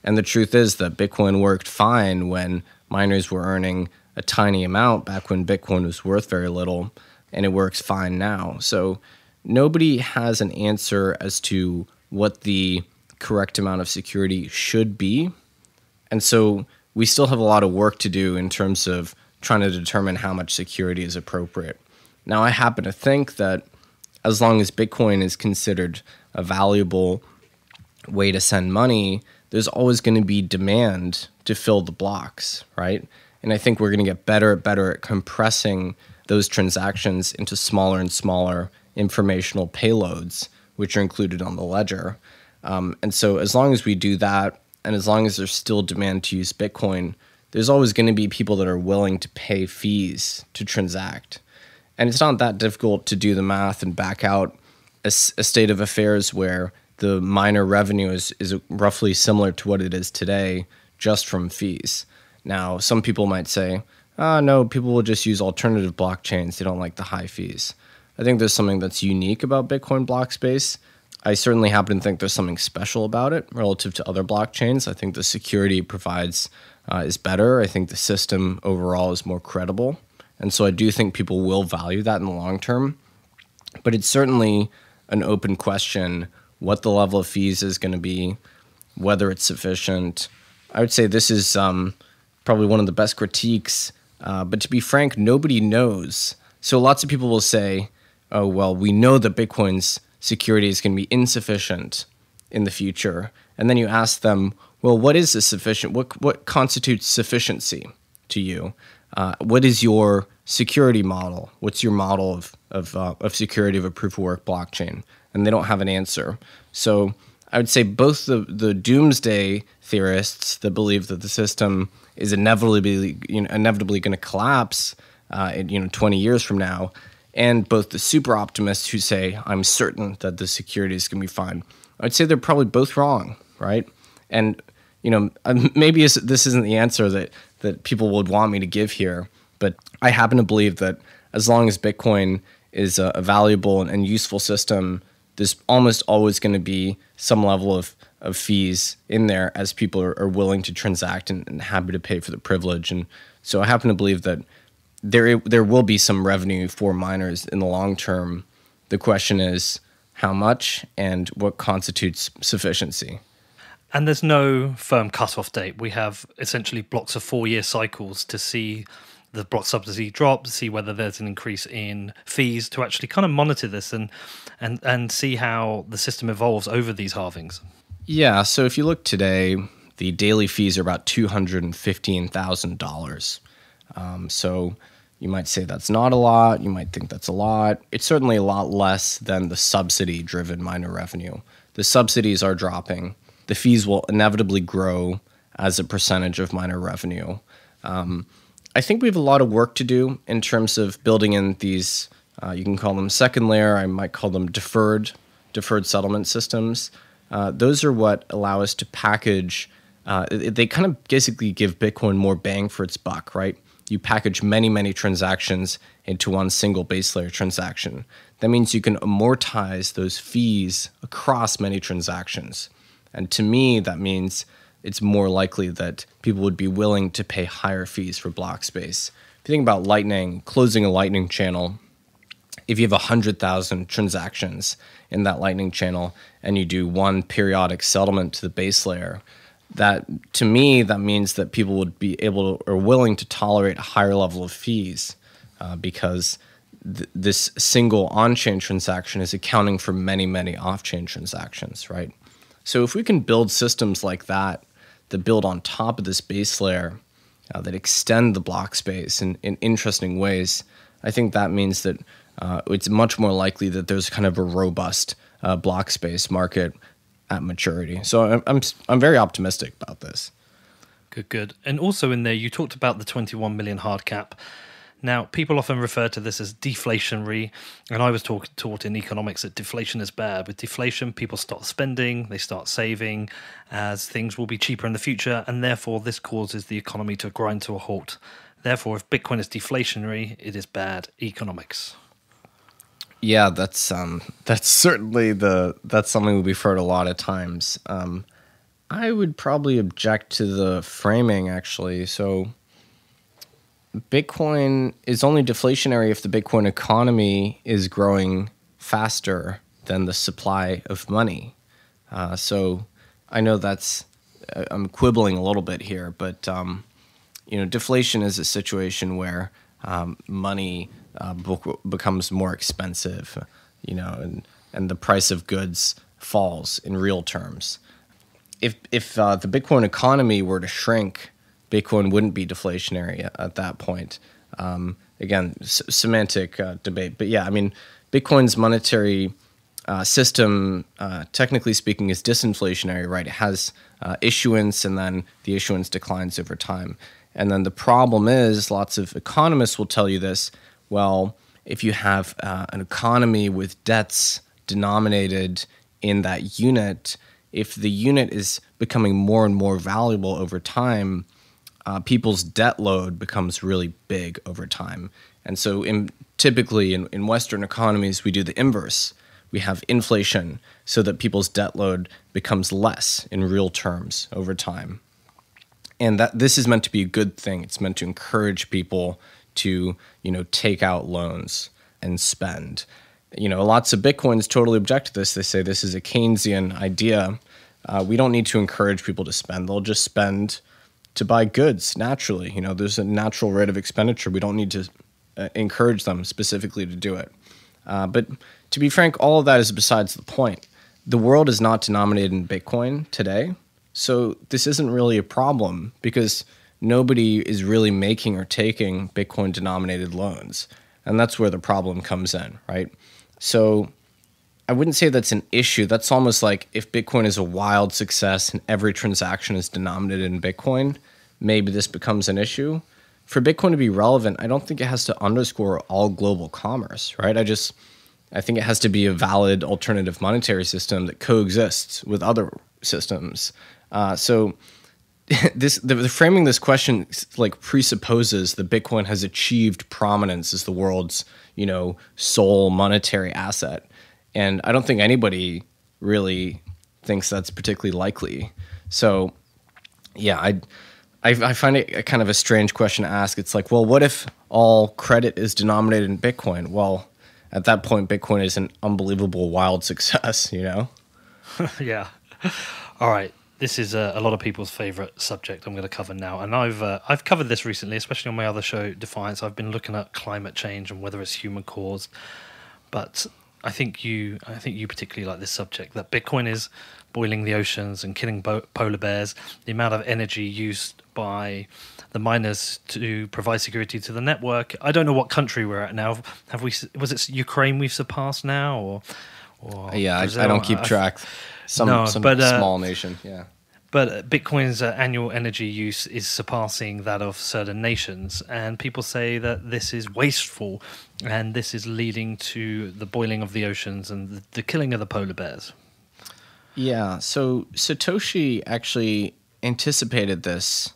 And the truth is that Bitcoin worked fine when miners were earning a tiny amount back when Bitcoin was worth very little, and it works fine now. So nobody has an answer as to what the correct amount of security should be. And so we still have a lot of work to do in terms of trying to determine how much security is appropriate. Now, I happen to think that as long as Bitcoin is considered a valuable way to send money, there's always going to be demand to fill the blocks, right? And I think we're going to get better at compressing those transactions into smaller and smaller informational payloads, which are included on the ledger. And so as long as we do that, and as long as there's still demand to use Bitcoin, there's always going to be people that are willing to pay fees to transact. And it's not that difficult to do the math and back out a state of affairs where the miner revenue is roughly similar to what it is today, just from fees. Now, some people might say, no, people will just use alternative blockchains. They don't like the high fees. I think there's something that's unique about Bitcoin block space. I certainly happen to think there's something special about it relative to other blockchains. I think the security it provides is better. I think the system overall is more credible. And so I do think people will value that in the long term. But it's certainly an open question what the level of fees is going to be, whether it's sufficient. I would say this is probably one of the best critiques. But to be frank, nobody knows. So lots of people will say, oh, well, we know that Bitcoin's security is going to be insufficient in the future. And then you ask them, well, what is sufficient? What constitutes sufficiency to you? What is your security model? What's your model of security of a proof of work blockchain? And they don't have an answer. So I would say both the doomsday theorists that believe that the system is inevitably going to collapse in 20 years from now, and both the super optimists who say, I'm certain that the security is going to be fine. I'd say they're probably both wrong, right? And maybe this isn't the answer that people would want me to give here, but I happen to believe that as long as Bitcoin is a valuable and useful system, there's almost always going to be some level of fees in there as people are willing to transact and happy to pay for the privilege. And so I happen to believe that there will be some revenue for miners in the long term. The question is how much and what constitutes sufficiency. And there's no firm cutoff date. We have essentially blocks of 4-year cycles to see the block subsidy drop, see whether there's an increase in fees, to actually kind of monitor this and see how the system evolves over these halvings. Yeah, so if you look today, the daily fees are about $215,000. So you might say that's not a lot. You might think that's a lot. It's certainly a lot less than the subsidy-driven miner revenue. The subsidies are dropping. The fees will inevitably grow as a percentage of miner revenue. I think we have a lot of work to do in terms of building in these, you can call them second layer, I might call them deferred settlement systems. Those are what allow us to package, they kind of basically give Bitcoin more bang for its buck, right? You package many, many transactions into one single base layer transaction. That means you can amortize those fees across many transactions. And to me, that means it's more likely that people would be willing to pay higher fees for block space. If you think about Lightning, closing a Lightning channel, if you have 100,000 transactions in that Lightning channel and you do one periodic settlement to the base layer, that to me, that means that people would be able to, or willing to tolerate a higher level of fees because this single on-chain transaction is accounting for many, many off-chain transactions, right? So if we can build systems like that build on top of this base layer, that extend the block space in interesting ways, I think that means that it's much more likely that there's kind of a robust block space market at maturity. So I'm very optimistic about this. Good. And also in there, you talked about the 21 million hard cap. Now, people often refer to this as deflationary, and I was taught in economics that deflation is bad. With deflation, people start spending, they start saving, as things will be cheaper in the future, and therefore this causes the economy to grind to a halt. Therefore, if Bitcoin is deflationary, it is bad economics. Yeah, that's certainly that's something we've heard a lot of times. I would probably object to the framing, actually. So Bitcoin is only deflationary if the Bitcoin economy is growing faster than the supply of money. So I know I'm quibbling a little bit here, but deflation is a situation where money becomes more expensive, and the price of goods falls in real terms. If the Bitcoin economy were to shrink, Bitcoin wouldn't be deflationary at that point. Again, semantic debate. But yeah, I mean, Bitcoin's monetary system, technically speaking, is disinflationary, right? It has issuance, and then the issuance declines over time. And then the problem is, lots of economists will tell you this, well, if you have an economy with debts denominated in that unit, if the unit is becoming more and more valuable over time, people's debt load becomes really big over time. And so typically in Western economies, we do the inverse. We have inflation so that people's debt load becomes less in real terms over time. And that this is meant to be a good thing. It's meant to encourage people to, take out loans and spend. Lots of Bitcoins totally object to this. They say this is a Keynesian idea. We don't need to encourage people to spend. They'll just spend to buy goods naturally. There's a natural rate of expenditure. We don't need to encourage them specifically to do it. But to be frank, all of that is besides the point. The world is not denominated in Bitcoin today. So this isn't really a problem because nobody is really making or taking Bitcoin denominated loans. And that's where the problem comes in, right? So I wouldn't say that's an issue. That's almost like if Bitcoin is a wild success and every transaction is denominated in Bitcoin, maybe this becomes an issue. for Bitcoin to be relevant, I don't think it has to underscore all global commerce, right? I think it has to be a valid alternative monetary system that coexists with other systems. So the framing this question like presupposes that Bitcoin has achieved prominence as the world's, sole monetary asset. And I don't think anybody really thinks that's particularly likely. So yeah, I find it kind of a strange question to ask. It's like, well, what if all credit is denominated in Bitcoin? Well, at that point, Bitcoin is an unbelievable wild success, Yeah. All right. This is a lot of people's favorite subject I'm going to cover now. And I've covered this recently, especially on my other show, Defiance. I've been looking at climate change and whether it's human caused. But I think you particularly like this subject, that Bitcoin is boiling the oceans and killing polar bears. The amount of energy used by the miners to provide security to the network. I don't know what country we're at now. Was it Ukraine we've surpassed now, or yeah, Brazil? I don't keep track. Some small nation, yeah. But Bitcoin's annual energy use is surpassing that of certain nations, and people say that this is wasteful, and this is leading to the boiling of the oceans and the killing of the polar bears. Yeah, so Satoshi actually anticipated this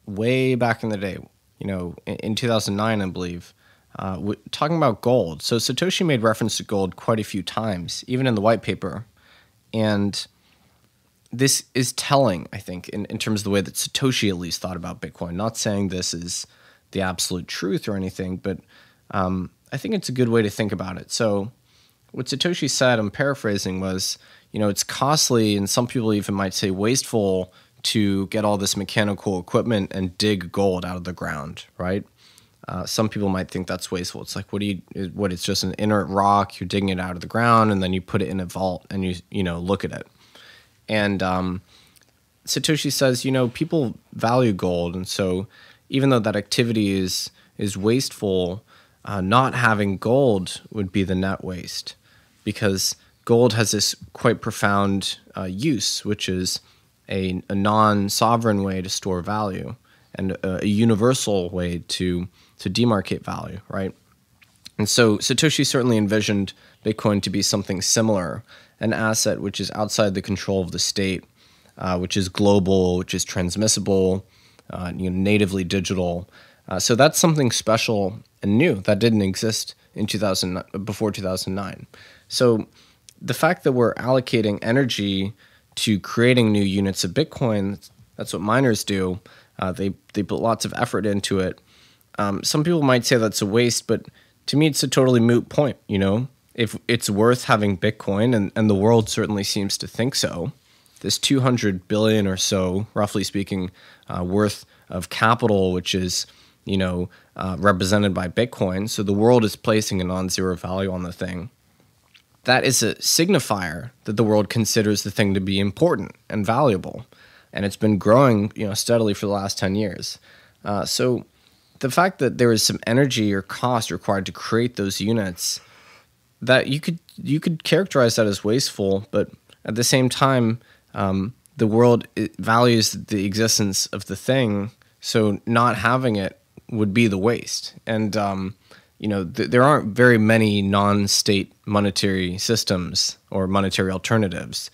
way back in the day, in 2009, I believe, talking about gold. So Satoshi made reference to gold quite a few times, even in the white paper. And this is telling, I think, in terms of the way that Satoshi at least thought about Bitcoin. Not saying this is the absolute truth or anything, but I think it's a good way to think about it. So what Satoshi said, I'm paraphrasing, was, it's costly, and some people even might say wasteful, to get all this mechanical equipment and dig gold out of the ground, right? Some people might think that's wasteful. It's like, it's just an inert rock, you're digging it out of the ground, and then you put it in a vault and you look at it. And Satoshi says, people value gold, and so even though that activity is wasteful, not having gold would be the net waste, because gold has this quite profound use, which is a non-sovereign way to store value and a universal way to demarcate value, right? And so Satoshi certainly envisioned Bitcoin to be something similar, an asset which is outside the control of the state, which is global, which is transmissible, natively digital. So that's something special and new that didn't exist in before 2009. So the fact that we're allocating energy to creating new units of Bitcoin, that's what miners do. They put lots of effort into it. Some people might say that's a waste, but to me, it's a totally moot point. If it's worth having Bitcoin, and the world certainly seems to think so, this 200 billion or so, roughly speaking, worth of capital, which is represented by Bitcoin. So the world is placing a non-zero value on the thing. That is a signifier that the world considers the thing to be important and valuable, and it's been growing, steadily for the last 10 years. So the fact that there is some energy or cost required to create those units, that you could characterize that as wasteful, but at the same time, the world values the existence of the thing, so not having it would be the waste. And there aren't very many non-state monetary systems or monetary alternatives.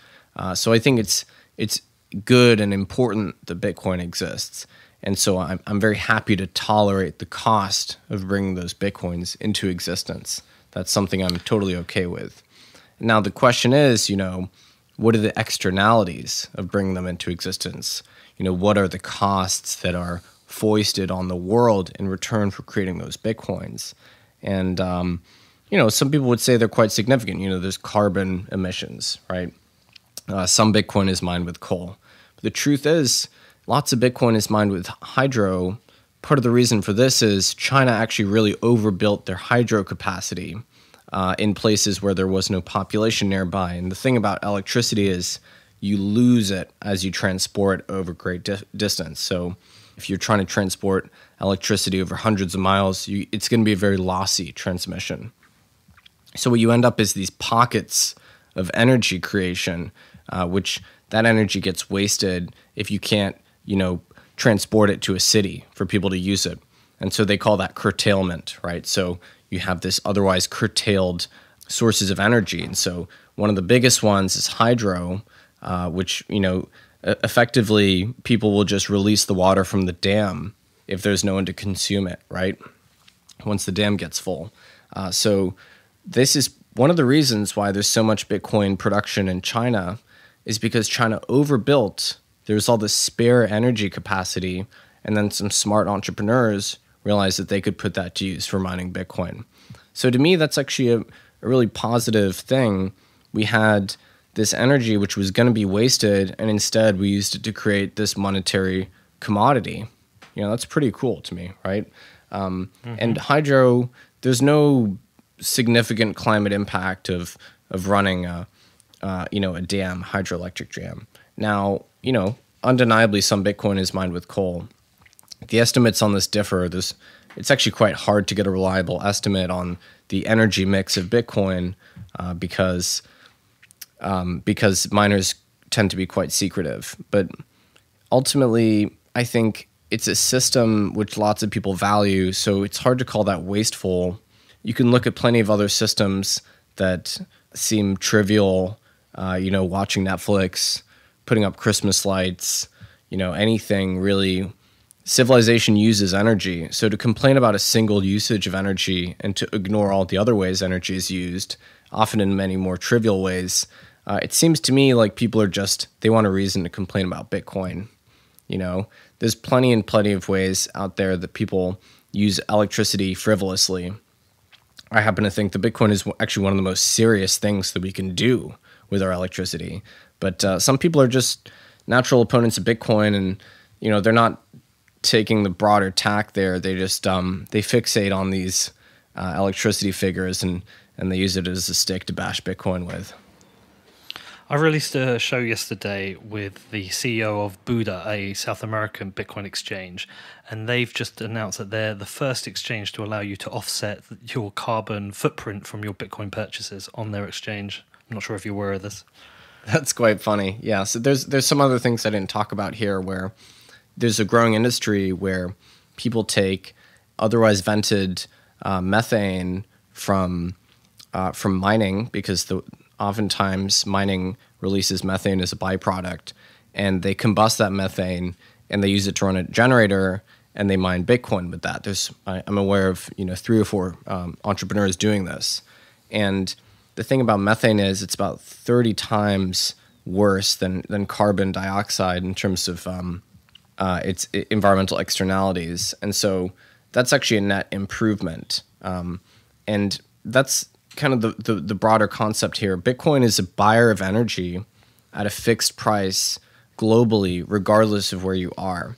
So I think it's good and important that Bitcoin exists. And so I'm very happy to tolerate the cost of bringing those Bitcoins into existence. That's something I'm totally okay with. Now the question is, what are the externalities of bringing them into existence? What are the costs that are foisted on the world in return for creating those Bitcoins? And, some people would say they're quite significant. There's carbon emissions, right? Some Bitcoin is mined with coal. But the truth is, lots of Bitcoin is mined with hydro. Part of the reason for this is China actually really overbuilt their hydro capacity in places where there was no population nearby. And the thing about electricity is you lose it as you transport over great distance. So if you're trying to transport electricity over hundreds of miles, it's going to be a very lossy transmission. So what you end up is these pockets of energy creation, which that energy gets wasted if you can't, transport it to a city for people to use it. And so they call that curtailment, right? So you have this otherwise curtailed sources of energy. And so one of the biggest ones is hydro, which, effectively people will just release the water from the dam if there's no one to consume it, right? Once the dam gets full. So this is one of the reasons why there's so much Bitcoin production in China, is because China overbuilt. There's all this spare energy capacity, and then some smart entrepreneurs realized that they could put that to use for mining Bitcoin. So to me, that's actually a really positive thing. We had this energy which was going to be wasted, and instead we used it to create this monetary commodity. That's pretty cool to me, right? And hydro, there's no significant climate impact of running a dam, hydroelectric dam. Now, undeniably some Bitcoin is mined with coal. The estimates on this differ. It's actually quite hard to get a reliable estimate on the energy mix of Bitcoin because miners tend to be quite secretive. But ultimately, I think it's a system which lots of people value, so it's hard to call that wasteful. You can look at plenty of other systems that seem trivial, watching Netflix, putting up Christmas lights, anything really. Civilization uses energy, so to complain about a single usage of energy and to ignore all the other ways energy is used, often in many more trivial ways, it seems to me like people are they want a reason to complain about Bitcoin. There's plenty of ways out there that people use electricity frivolously. I happen to think that Bitcoin is actually one of the most serious things that we can do with our electricity. But some people are just natural opponents of Bitcoin, and they're not taking the broader tack there. They just they fixate on these electricity figures, and they use it as a stick to bash Bitcoin with. I released a show yesterday with the CEO of Buddha, a South American Bitcoin exchange, and they've just announced that they're the first exchange to allow you to offset your carbon footprint from your Bitcoin purchases on their exchange. I'm not sure if you're aware of this. That's quite funny. Yeah, so there's some other things I didn't talk about here, where there's a growing industry where people take otherwise vented methane from mining, because oftentimes mining releases methane as a byproduct, and they combust that methane and they use it to run a generator, and they mine Bitcoin with that. I'm aware of 3 or 4 entrepreneurs doing this, and the thing about methane is it's about 30 times worse than carbon dioxide in terms of its environmental externalities, and so that's actually a net improvement, and that's kind of the broader concept here. Bitcoin is a buyer of energy at a fixed price globally, regardless of where you are.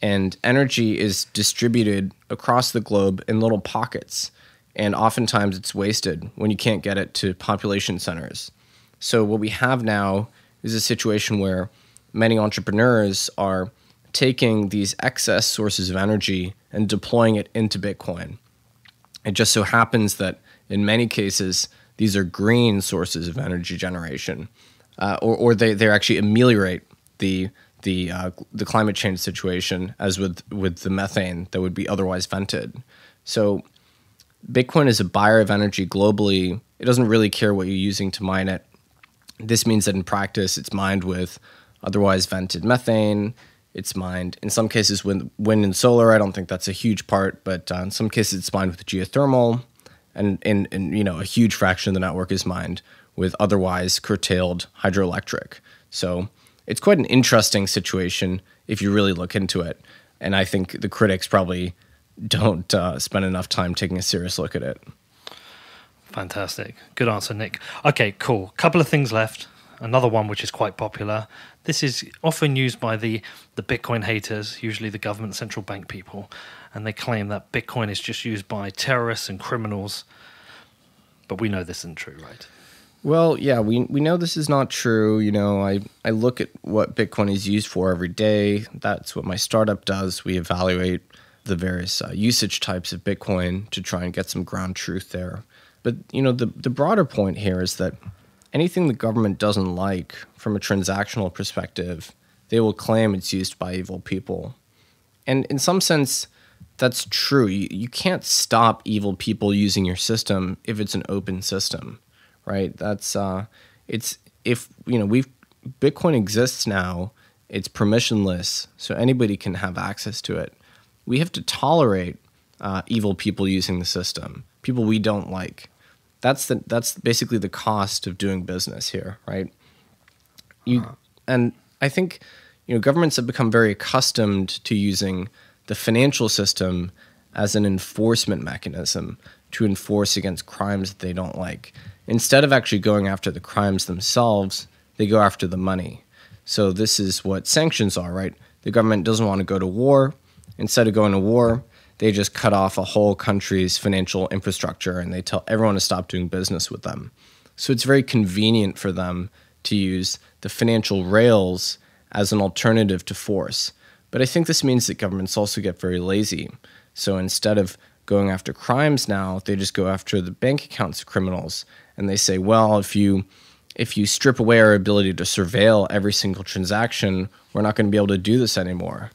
And energy is distributed across the globe in little pockets. And oftentimes it's wasted when you can't get it to population centers. So what we have now is a situation where many entrepreneurs are taking these excess sources of energy and deploying it into Bitcoin. It just so happens that in many cases, these are green sources of energy generation, or they actually ameliorate the climate change situation, as with the methane that would be otherwise vented. So Bitcoin is a buyer of energy globally. It doesn't really care what you're using to mine it. This means that in practice, it's mined with otherwise vented methane. It's mined, in some cases, with wind and solar. I don't think that's a huge part, but in some cases, it's mined with geothermal. And a huge fraction of the network is mined with otherwise curtailed hydroelectric. So it's quite an interesting situation if you really look into it. And I think the critics probably don't spend enough time taking a serious look at it. Fantastic. Good answer, Nick. Okay, cool. Couple of things left. Another one which is quite popular. This is often used by the Bitcoin haters, usually the government central bank people, and they claim that Bitcoin is just used by terrorists and criminals. But we know this isn't true, right? Well, yeah, we know this is not true. I look at what Bitcoin is used for every day. That's what my startup does. We evaluate the various usage types of Bitcoin to try and get some ground truth there. But, the broader point here is that anything the government doesn't like from a transactional perspective, they will claim it's used by evil people. And in some sense, that's true. You can't stop evil people using your system if it's an open system, right? That's it's if Bitcoin exists now, it's permissionless, so anybody can have access to it. We have to tolerate evil people using the system, people we don't like. That's basically the cost of doing business here, right? And I think governments have become very accustomed to using the financial system as an enforcement mechanism to enforce against crimes that they don't like. Instead of actually going after the crimes themselves, they go after the money. So this is what sanctions are, right? The government doesn't want to go to war. Instead of going to war, they just cut off a whole country's financial infrastructure and they tell everyone to stop doing business with them. So it's very convenient for them to use the financial rails as an alternative to force. But I think this means that governments also get very lazy. So instead of going after crimes now, they just go after the bank accounts of criminals. And they say, well, if you strip away our ability to surveil every single transaction, we're not going to be able to do this anymore.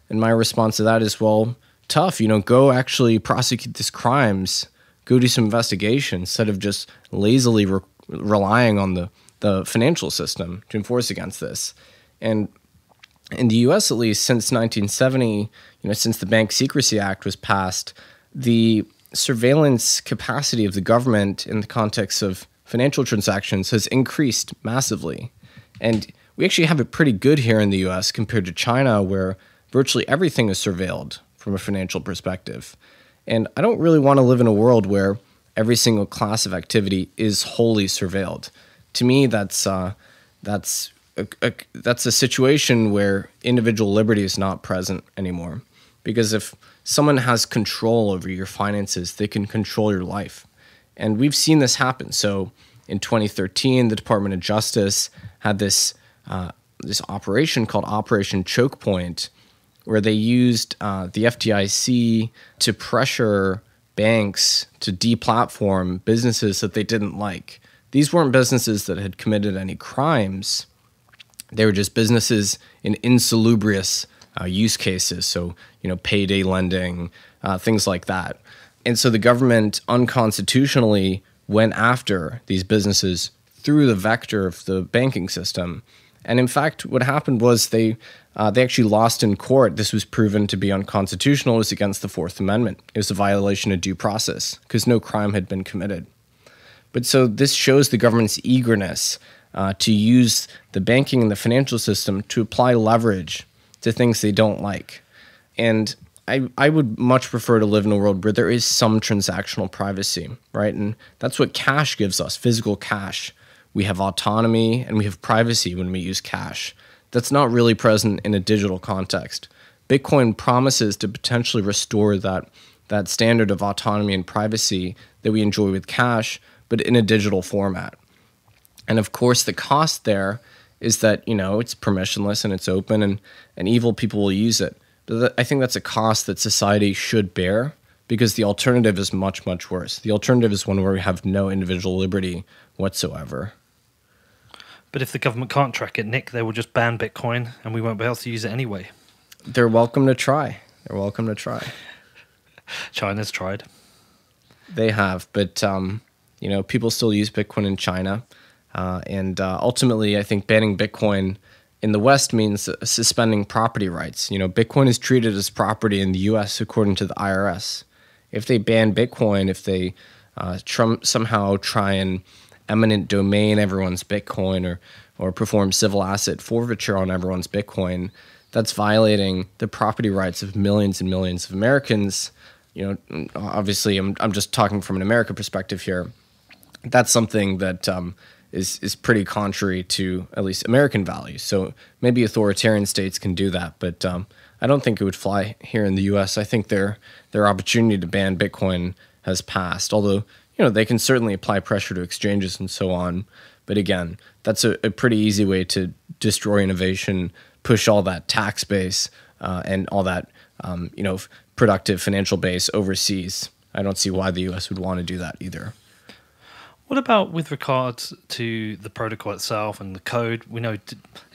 And my response to that is, well, tough. Go actually prosecute these crimes. Go do some investigation instead of just lazily relying on the financial system to enforce against this. And in the U.S., at least, since 1970, since the Bank Secrecy Act was passed, the surveillance capacity of the government in the context of financial transactions has increased massively. And we actually have it pretty good here in the U.S. compared to China, where virtually everything is surveilled from a financial perspective. And I don't really want to live in a world where every single class of activity is wholly surveilled. To me, that's a situation where individual liberty is not present anymore. Because if someone has control over your finances, they can control your life. And we've seen this happen. So in 2013, the Department of Justice had this operation called Operation Choke Point, where they used the FDIC to pressure banks to deplatform businesses that they didn't like. These weren't businesses that had committed any crimes. They were just businesses in insalubrious use cases, so payday lending, things like that. And so the government unconstitutionally went after these businesses through the vector of the banking system. And in fact, what happened was they actually lost in court. This was proven to be unconstitutional. It was against the Fourth Amendment. It was a violation of due process because no crime had been committed. But so this shows the government's eagerness to use the banking and the financial system to apply leverage to things they don't like. And I would much prefer to live in a world where there is some transactional privacy, right? And that's what cash gives us, physical cash. We have autonomy and we have privacy when we use cash. That's not really present in a digital context. Bitcoin promises to potentially restore that standard of autonomy and privacy that we enjoy with cash, but in a digital format. And of course, the cost there is that, it's permissionless and it's open and evil people will use it. But I think that's a cost that society should bear because the alternative is much, much worse. The alternative is one where we have no individual liberty whatsoever. But if the government can't track it, Nick, they will just ban Bitcoin and we won't be able to use it anyway. They're welcome to try. China's tried. They have, but people still use Bitcoin in China. And ultimately, I think banning Bitcoin in the West means suspending property rights. Bitcoin is treated as property in the U.S. according to the IRS. If they ban Bitcoin, if they somehow try and eminent domain everyone's Bitcoin or perform civil asset forfeiture on everyone's Bitcoin, that's violating the property rights of millions and millions of Americans. Obviously, I'm just talking from an American perspective here. That's something that is pretty contrary to at least American values. So maybe authoritarian states can do that, but I don't think it would fly here in the U.S. I think their opportunity to ban Bitcoin has passed, although they can certainly apply pressure to exchanges and so on. But again, that's a pretty easy way to destroy innovation, push all that tax base and all that productive financial base overseas. I don't see why the U.S. would want to do that either. What about with regards to the protocol itself and the code? We know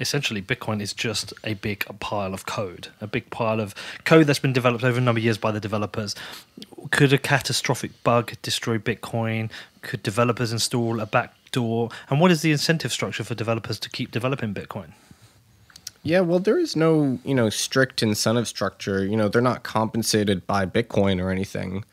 essentially Bitcoin is just a big pile of code, a big pile of code that's been developed over a number of years by the developers. Could a catastrophic bug destroy Bitcoin? Could developers install a backdoor? And what is the incentive structure for developers to keep developing Bitcoin? Yeah, well, there is no, strict incentive structure. They're not compensated by Bitcoin or anything.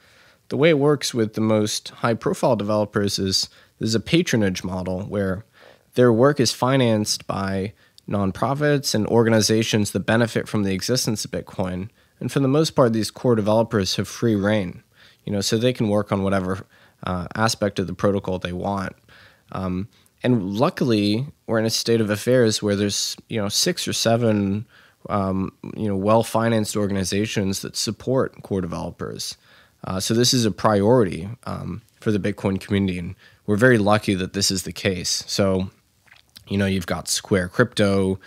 The way it works with the most high-profile developers is there's a patronage model where their work is financed by nonprofits and organizations that benefit from the existence of Bitcoin. And for the most part, these core developers have free reign, so they can work on whatever aspect of the protocol they want. And luckily, we're in a state of affairs where there's 6 or 7 well-financed organizations that support core developers. So this is a priority for the Bitcoin community, and we're very lucky that this is the case. So, you've got Square Crypto,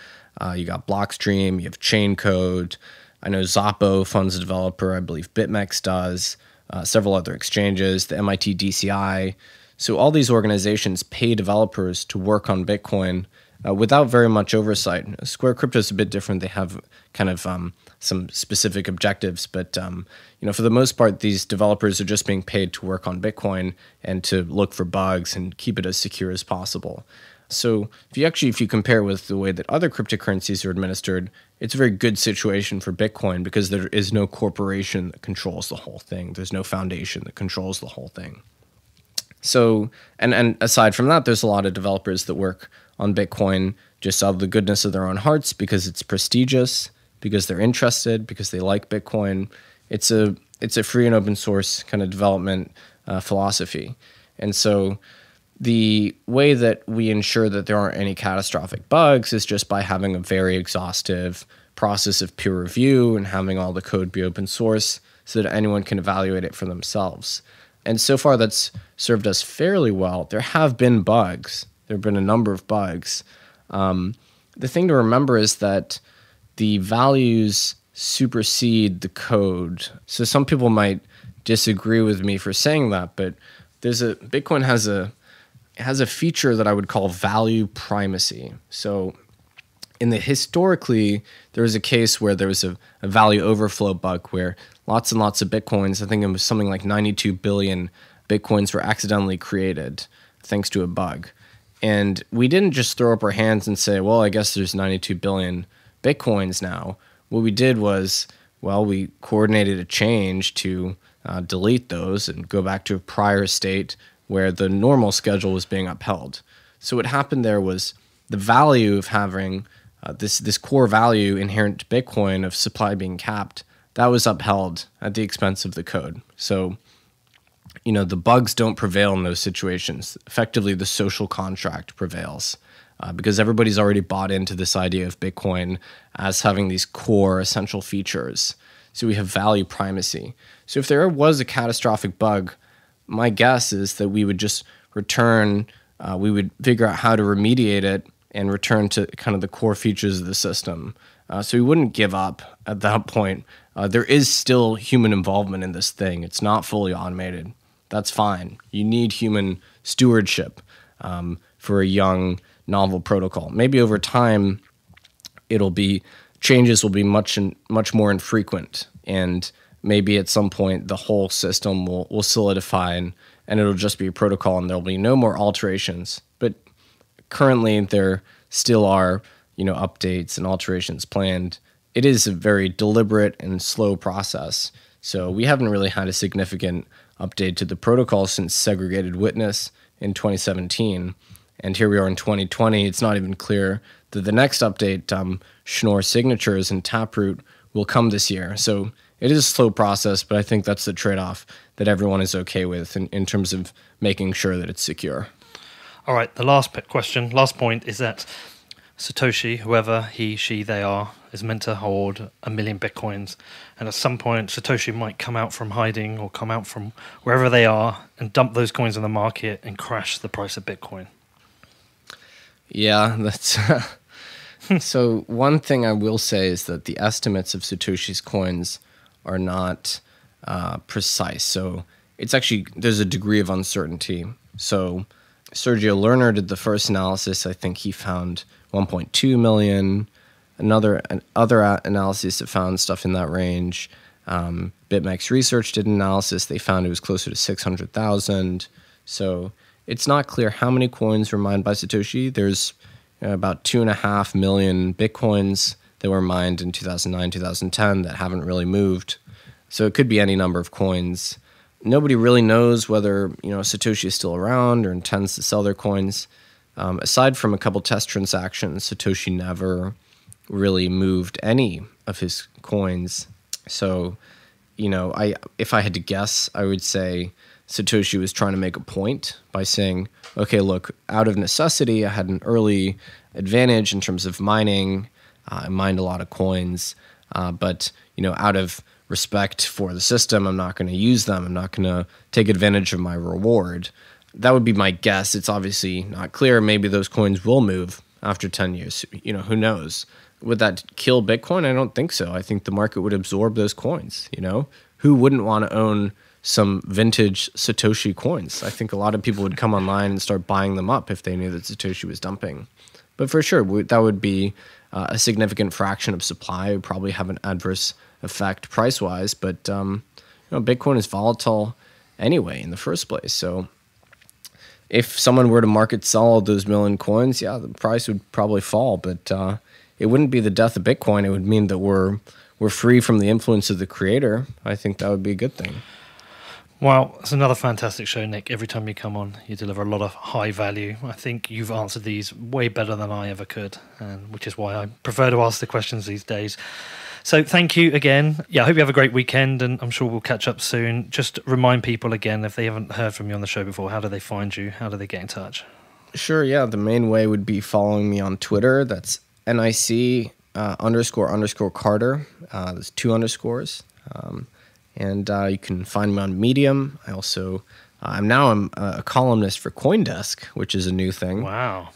you got Blockstream, you have Chaincode. I know Zoppo funds a developer, I believe BitMEX does, several other exchanges, the MIT DCI. So all these organizations pay developers to work on Bitcoin without very much oversight. Square Crypto is a bit different. They have kind of some specific objectives, but for the most part, these developers are just being paid to work on Bitcoin and to look for bugs and keep it as secure as possible. So if you compare it with the way that other cryptocurrencies are administered, it's a very good situation for Bitcoin because there is no corporation that controls the whole thing. There's no foundation that controls the whole thing. So, and aside from that, there's a lot of developers that work on Bitcoin just out of the goodness of their own hearts because it's prestigious, because they're interested, because they like Bitcoin. It's a free and open source kind of development philosophy. And so the way that we ensure that there aren't any catastrophic bugs is just by having a very exhaustive process of peer review and having all the code be open source so that anyone can evaluate it for themselves. And so far, that's served us fairly well. There have been bugs. There have been a number of bugs. The thing to remember is that the values supersede the code. So some people might disagree with me for saying that, but Bitcoin has a feature that I would call value primacy. So historically, there was a case where there was a value overflow bug where lots and lots of Bitcoins, I think it was something like 92 billion Bitcoins were accidentally created thanks to a bug. And we didn't just throw up our hands and say, well, I guess there's 92 billion Bitcoins now. What we did was, we coordinated a change to delete those and go back to a prior state where the normal schedule was being upheld. So what happened there was the value of having this core value inherent to Bitcoin of supply being capped, that was upheld at the expense of the code. So, the bugs don't prevail in those situations. Effectively, the social contract prevails because everybody's already bought into this idea of Bitcoin as having these core essential features. So we have value primacy. So if there was a catastrophic bug, my guess is that we would just return, we would figure out how to remediate it and return to kind of the core features of the system. So we wouldn't give up at that point. There is still human involvement in this thing. It's not fully automated. That's fine. You need human stewardship for a young, novel protocol. Maybe over time, changes will be much more infrequent, and maybe at some point the whole system will solidify and it'll just be a protocol and there'll be no more alterations. But currently there still are, updates and alterations planned. It is a very deliberate and slow process. So we haven't really had a significant update to the protocol since segregated witness in 2017. And here we are in 2020. It's not even clear that the next update, Schnorr signatures and Taproot, will come this year. So it is a slow process, but I think that's the trade-off that everyone is okay with in terms of making sure that it's secure. All right, the last point is that Satoshi, whoever he, she, they are, is meant to hold 1 million Bitcoins. And at some point, Satoshi might come out from hiding or come out from wherever they are and dump those coins on the market and crash the price of Bitcoin. Yeah, that's... So one thing I will say is that the estimates of Satoshi's coins are not precise. So it's actually, there's a degree of uncertainty. So Sergio Lerner did the first analysis. I think he found 1.2 million. Other analyses that found stuff in that range. BitMEX Research did an analysis. They found it was closer to 600,000. So it's not clear how many coins were mined by Satoshi. There's about 2.5 million Bitcoins that were mined in 2009, 2010 that haven't really moved. So it could be any number of coins. Nobody really knows whether Satoshi is still around or intends to sell their coins. Aside from a couple test transactions, Satoshi never really moved any of his coins. So, if I had to guess, I would say Satoshi was trying to make a point by saying, okay, look, out of necessity, I had an early advantage in terms of mining. I mined a lot of coins, but out of respect for the system, I'm not going to use them. I'm not going to take advantage of my reward. That would be my guess. It's obviously not clear. Maybe those coins will move after 10 years. Who knows? Would that kill Bitcoin? I don't think so. I think the market would absorb those coins. Who wouldn't want to own some vintage Satoshi coins? I think a lot of people would come online and start buying them up if they knew that Satoshi was dumping. But for sure, that would be a significant fraction of supply. It would probably have an adverse effect price-wise. But Bitcoin is volatile anyway in the first place. So if someone were to market sell all those million coins, yeah, the price would probably fall. But it wouldn't be the death of Bitcoin. It would mean that we're free from the influence of the creator. I think that would be a good thing. Well, it's another fantastic show, Nic. Every time you come on, you deliver a lot of high value. I think you've answered these way better than I ever could, and which is why I prefer to ask the questions these days. So thank you again. Yeah, I hope you have a great weekend, and I'm sure we'll catch up soon. Just remind people again, if they haven't heard from you on the show before, how do they find you? How do they get in touch? Sure, yeah. The main way would be following me on Twitter. That's NIC __ Carter. There's 2 underscores. And you can find me on Medium. I'm now a columnist for CoinDesk, which is a new thing. Wow.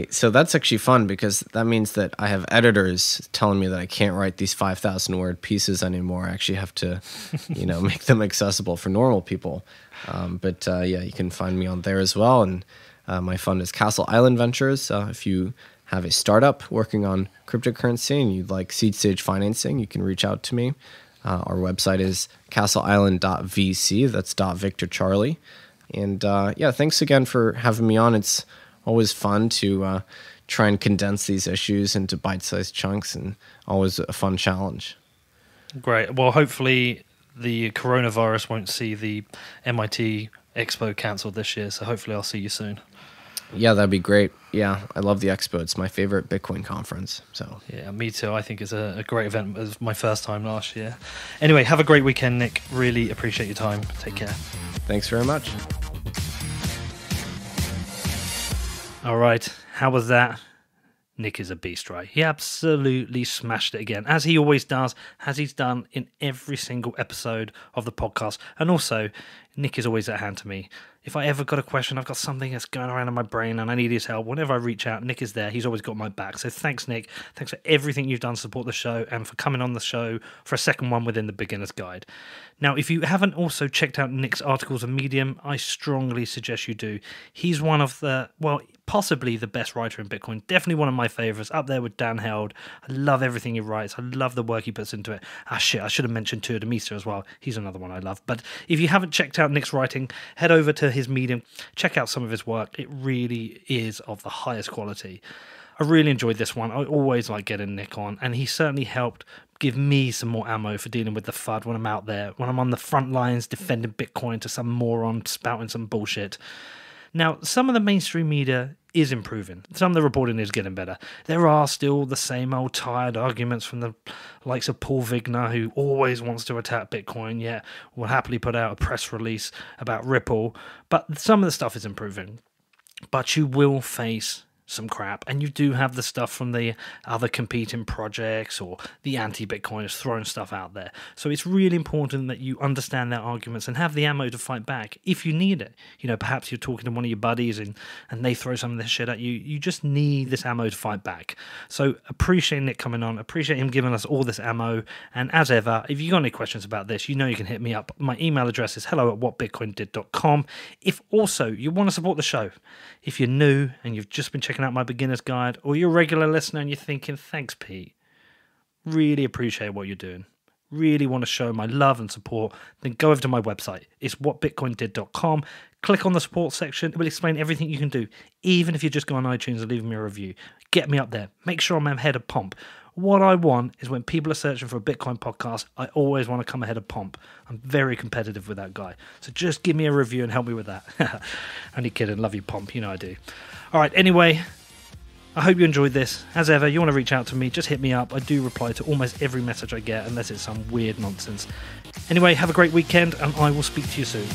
So that's actually fun because that means that I have editors telling me that I can't write these 5,000 word pieces anymore. I actually have to, make them accessible for normal people. But you can find me on there as well. And my fund is Castle Island Ventures. If you have a startup working on cryptocurrency and you'd like seed stage financing, you can reach out to me. Our website is castleisland.vc. That's Victor Charlie. And thanks again for having me on. It's always fun to try and condense these issues into bite-sized chunks, and always a fun challenge. Great. Well, hopefully the coronavirus won't see the MIT Expo cancelled this year, so hopefully I'll see you soon. Yeah, that'd be great. Yeah, I love the Expo. It's my favorite Bitcoin conference. So yeah, me too. I think it's a great event. It was my first time last year. Anyway, have a great weekend, Nic. Really appreciate your time. Take care. Thanks very much. All right, how was that? Nic is a beast, right? He absolutely smashed it again, as he always does, as he's done in every single episode of the podcast. And also, Nic is always at hand to me. If I ever got a question, I've got something that's going around in my brain and I need his help, whenever I reach out, Nic is there. He's always got my back. So thanks, Nic. Thanks for everything you've done to support the show and for coming on the show for a second one within the Beginner's Guide. Now, if you haven't also checked out Nic's articles on Medium, I strongly suggest you do. He's one of the, possibly the best writer in Bitcoin. Definitely one of my favorites, up there with Dan Held. I love everything he writes. I love the work he puts into it. I should have mentioned Tuur Demeester as well. He's another one I love. But if you haven't checked out Nic's writing, head over to his Medium. Check out some of his work. It really is of the highest quality. I really enjoyed this one. I always like getting Nic on, and he certainly helped give me some more ammo for dealing with the FUD when I'm out there, when I'm on the front lines defending Bitcoin to some moron spouting some bullshit. Now, some of the mainstream media is improving. Some of the reporting is getting better. There are still the same old tired arguments from the likes of Paul Vigna, who always wants to attack Bitcoin, yet will happily put out a press release about Ripple. But some of the stuff is improving. But you will face some crap, and you do have the stuff from the other competing projects or the anti-Bitcoiners throwing stuff out there. So it's really important that you understand their arguments and have the ammo to fight back if you need it. You know, perhaps you're talking to one of your buddies and they throw some of this shit at you. You just need this ammo to fight back. So appreciate Nic coming on, appreciate him giving us all this ammo, and as ever, if you got any questions about this, you know you can hit me up. My email address is hello@whatbitcoindid.com. If also you want to support the show, if you're new and you've just been checking out my beginner's guide, or you're a regular listener and you're thinking, thanks Pete, really appreciate what you're doing, really want to show my love and support, then go over to my website. It's whatbitcoindid.com. Click on the support section. It will explain everything you can do, even if you just go on iTunes and leave me a review. Get me up there. Make sure I'm ahead of Pomp. What I want is when people are searching for a Bitcoin podcast, I always want to come ahead of Pomp. I'm very competitive with that guy. So just give me a review and help me with that. Only kidding. Love you, Pomp. You know I do. All right. Anyway, I hope you enjoyed this. As ever, you want to reach out to me, just hit me up. I do reply to almost every message I get, unless it's some weird nonsense. Anyway, have a great weekend, and I will speak to you soon.